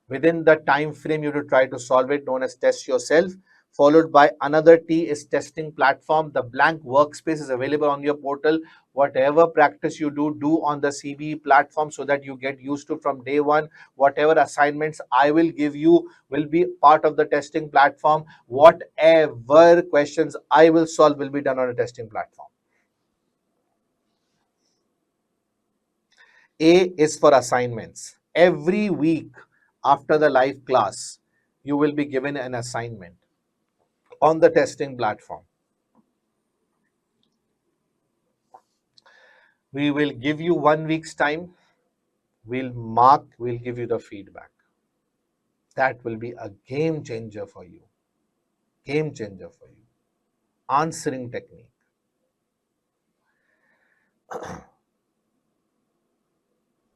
Within the time frame, you have to try to solve it, known as test yourself. Followed by another T is testing platform. The blank workspace is available on your portal. Whatever practice you do, do on the CBE platform, so that you get used to from day one. Whatever assignments I will give you will be part of the testing platform. Whatever questions I will solve will be done on a testing platform. A is for assignments. Every week after the live class, you will be given an assignment on the testing platform. We will give you 1 week's time. We'll mark, we'll give you the feedback. That will be a game changer for you. Game changer for you. Answering technique.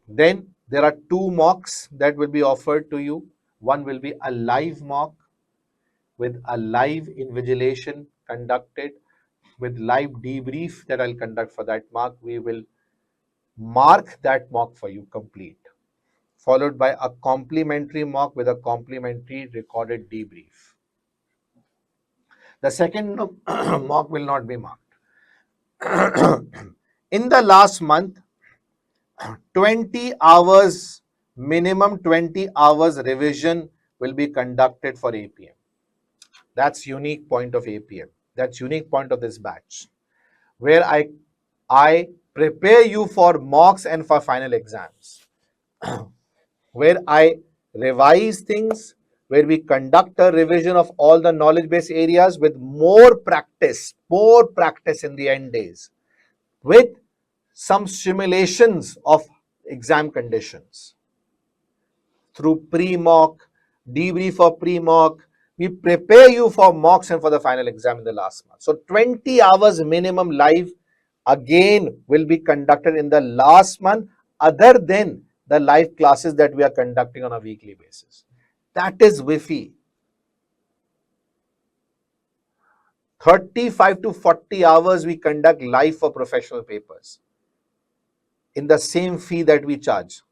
Then there are 2 mocks that will be offered to you. One will be a live mock with a live invigilation conducted, with live debrief that I'll conduct for that mock. We will mark that mock for you complete, followed by a complimentary mock with a complimentary recorded debrief. The second mock will not be marked. In the last month, 20 hours, minimum 20 hours revision will be conducted for APM. That's unique point of APM. That's unique point of this batch, where I prepare you for mocks and for final exams, where I revise things, where we conduct a revision of all the knowledge base areas with more practice in the end days, with some simulations of exam conditions. Through pre-mock, debrief for pre-mock, we prepare you for mocks and for the final exam in the last month. So 20 hours minimum live again will be conducted in the last month, other than the live classes that we are conducting on a weekly basis. That is VIFHE. 35 to 40 hours we conduct live for professional papers in the same fee that we charge.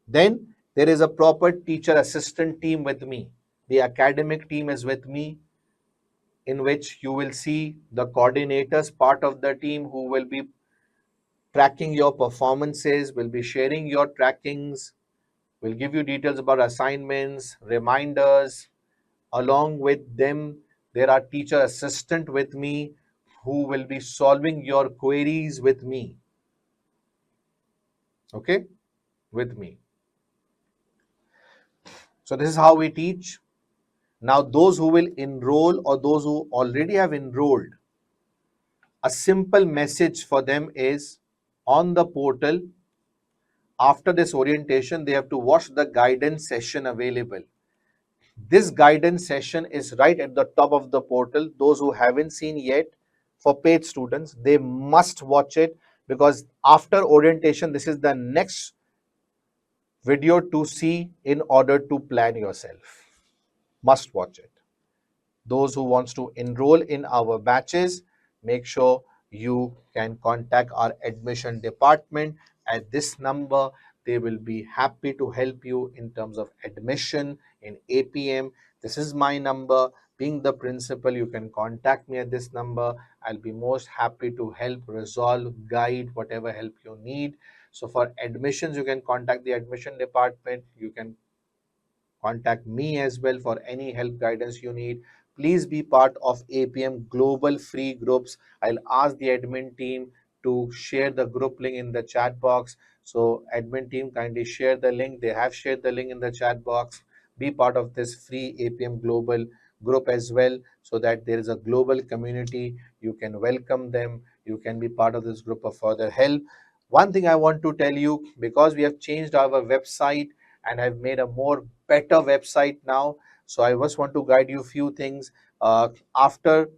Then there is a proper teacher assistant team with me. The academic team is with me, in which you will see the coordinators, part of the team, who will be tracking your performances, will be sharing your trackings, will give you details about assignments, reminders. Along with them, there are teacher assistant with me who will be solving your queries with me. Okay, with me. So this is how we teach. Now, those who will enroll or those who already have enrolled, a simple message for them is, on the portal, after this orientation, they have to watch the guidance session available. This guidance session is right at the top of the portal. Those who haven't seen yet, for paid students, they must watch it, because after orientation, this is the next video to see in order to plan yourself. Must watch it. Those who wants to enroll in our batches, make sure you can contact our admission department at this number. They will be happy to help you in terms of admission in APM. This is my number. Being the principal, you can contact me at this number. I'll be most happy to help, resolve, guide, whatever help you need. So for admissions, you can contact the admission department. You can contact me as well for any help guidance you need. Please be part of APM global free groups. I'll ask the admin team to share the group link in the chat box. So admin team, kindly share the link. They have shared the link in the chat box. Be part of this free APM global group as well, so that there is a global community. You can welcome them. You can be part of this group of further help. One thing I want to tell you, because we have changed our website and I've made a more better website now. So I just want to guide you a few things. After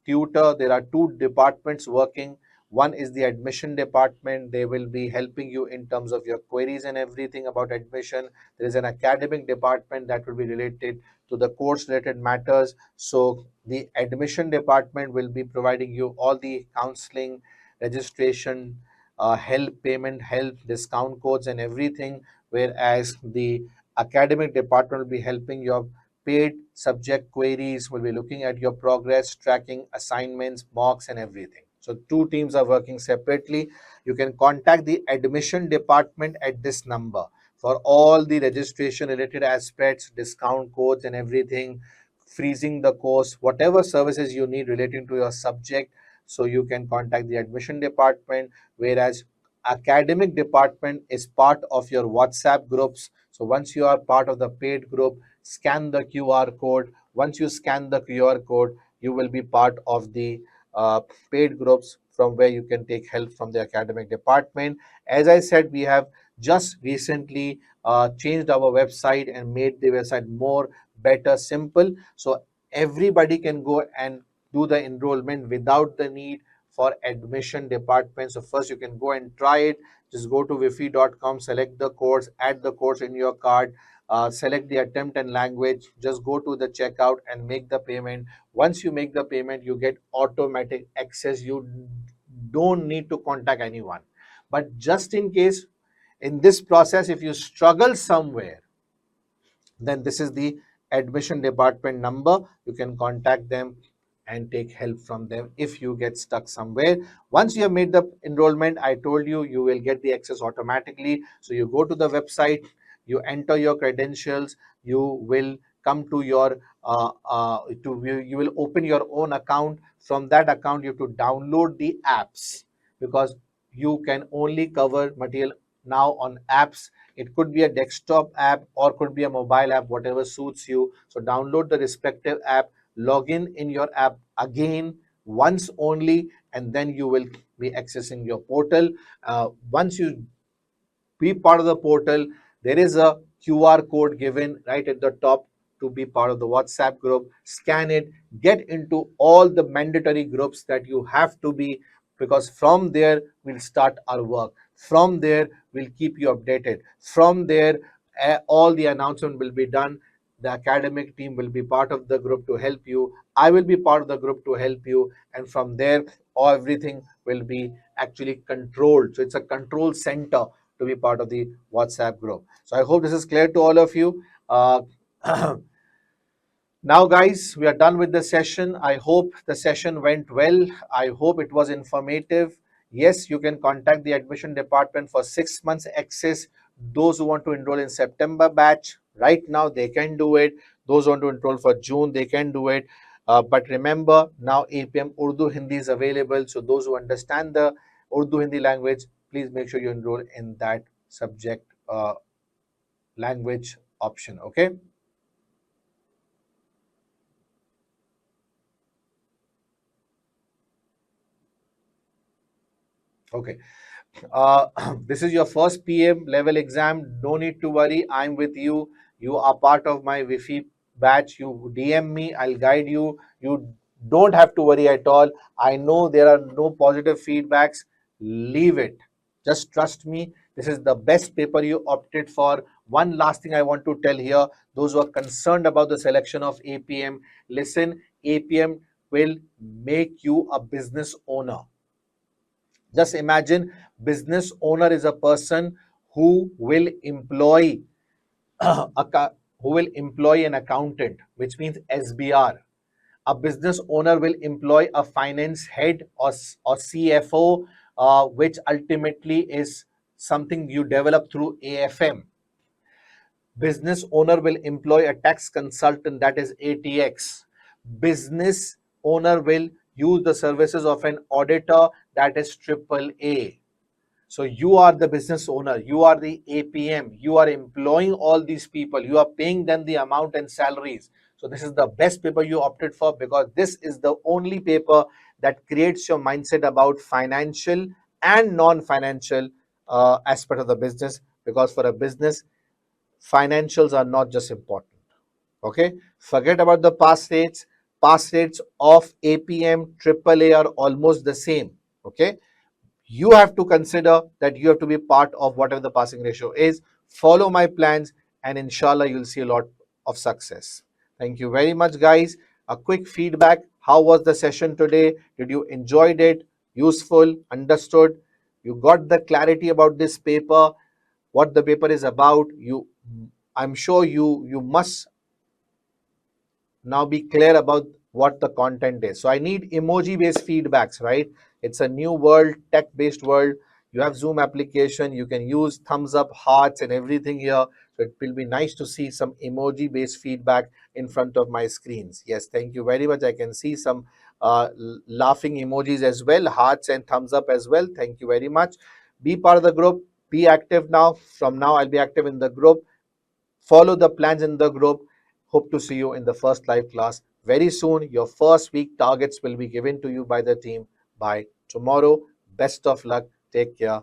Tutor, there are two departments working. One is the admission department. They will be helping you in terms of your queries and everything about admission. There is an academic department that will be related to the course related matters. So the admission department will be providing you all the counseling, registration, help, payment help, discount codes and everything. Whereas the academic department will be helping your paid subject queries, will be looking at your progress, tracking assignments, mocks, and everything. So two teams are working separately. You can contact the admission department at this number for all the registration related aspects, discount codes, and everything, freezing the course, whatever services you need relating to your subject. So you can contact the admission department, whereas academic department is part of your WhatsApp groups. So once you are part of the paid group, scan the QR code. Once you scan the QR code, you will be part of the uh, paid groups from where you can take help from the academic department. As I said, we have just recently changed our website and made the website more better, simple. So everybody can go and do the enrollment without the need for admission department. So first you can go and try it. Just go to vifhe.com, select the course, add the course in your cart, select the attempt and language, just go to the checkout and make the payment. Once you make the payment, you get automatic access. You don't need to contact anyone. But just in case, in this process, if you struggle somewhere, then this is the admission department number. You can contact them and take help from them if you get stuck somewhere. Once you have made the enrollment, I told you, you will get the access automatically. So you go to the website, you enter your credentials, you will come to your you will open your own account. From that account, you have to download the apps, because you can only cover material now on apps. It could be a desktop app or could be a mobile app, whatever suits you. So download the respective app, log in your app again once only, and then you will be accessing your portal. Once you be part of the portal, there is a QR code given right at the top to be part of the WhatsApp group. Scan it, get into all the mandatory groups that you have to be, because from there we'll start our work. From there, we'll keep you updated. From there, all the announcement will be done. The academic team will be part of the group to help you. I will be part of the group to help you. And from there, everything will be actually controlled. So it's a control center to be part of the WhatsApp group. So I hope this is clear to all of you. Now, guys, we are done with the session. I hope the session went well. I hope it was informative. Yes, you can contact the admission department for 6 months access. Those who want to enroll in September batch, right now they can do it. Those who want to enroll for June, they can do it. But remember, now APM Urdu Hindi is available. So those who understand the Urdu Hindi language, please make sure you enroll in that subject language option. Okay. Okay. Uh, this is your first PM level exam. No need to worry. I'm with you. You are part of my VIFHE batch. You DM me. I'll guide you. You don't have to worry at all. I know there are no positive feedbacks. Leave it. Just trust me. This is the best paper you opted for. One last thing I want to tell here, those who are concerned about the selection of APM, listen, APM will make you a business owner. Just imagine business owner is a person who will employ who will employ an accountant, which means SBR. A business owner will employ a finance head or CFO, which ultimately is something you develop through AFM. Business owner will employ a tax consultant, that is ATX. Business owner will use the services of an auditor, that is triple A. So you are the business owner, you are the APM, you are employing all these people, you are paying them the amount and salaries. So this is the best paper you opted for, because this is the only paper that creates your mindset about financial and non-financial aspect of the business. Because for a business, financials are not just important. Okay, forget about the pass rates. Pass rates of APM AAA are almost the same. Okay, you have to consider that you have to be part of whatever the passing ratio is. Follow my plans, and inshallah you'll see a lot of success. Thank you very much, guys. A quick feedback: how was the session today? Did you enjoyed it? Useful? Understood? You got the clarity about this paper, what the paper is about? I'm sure you must now be clear about what the content is. So I need emoji based feedbacks, right? It's a new world, tech based world. You have Zoom application, you can use thumbs up, hearts, and everything here. So it will be nice to see some emoji based feedback in front of my screens. Yes, thank you very much. I can see some laughing emojis as well, hearts and thumbs up as well. Thank you very much. Be part of the group, be active now. From now, I'll be active in the group. Follow the plans in the group. Hope to see you in the first live class very soon. Your first week targets will be given to you by the team by tomorrow. Best of luck. Take care.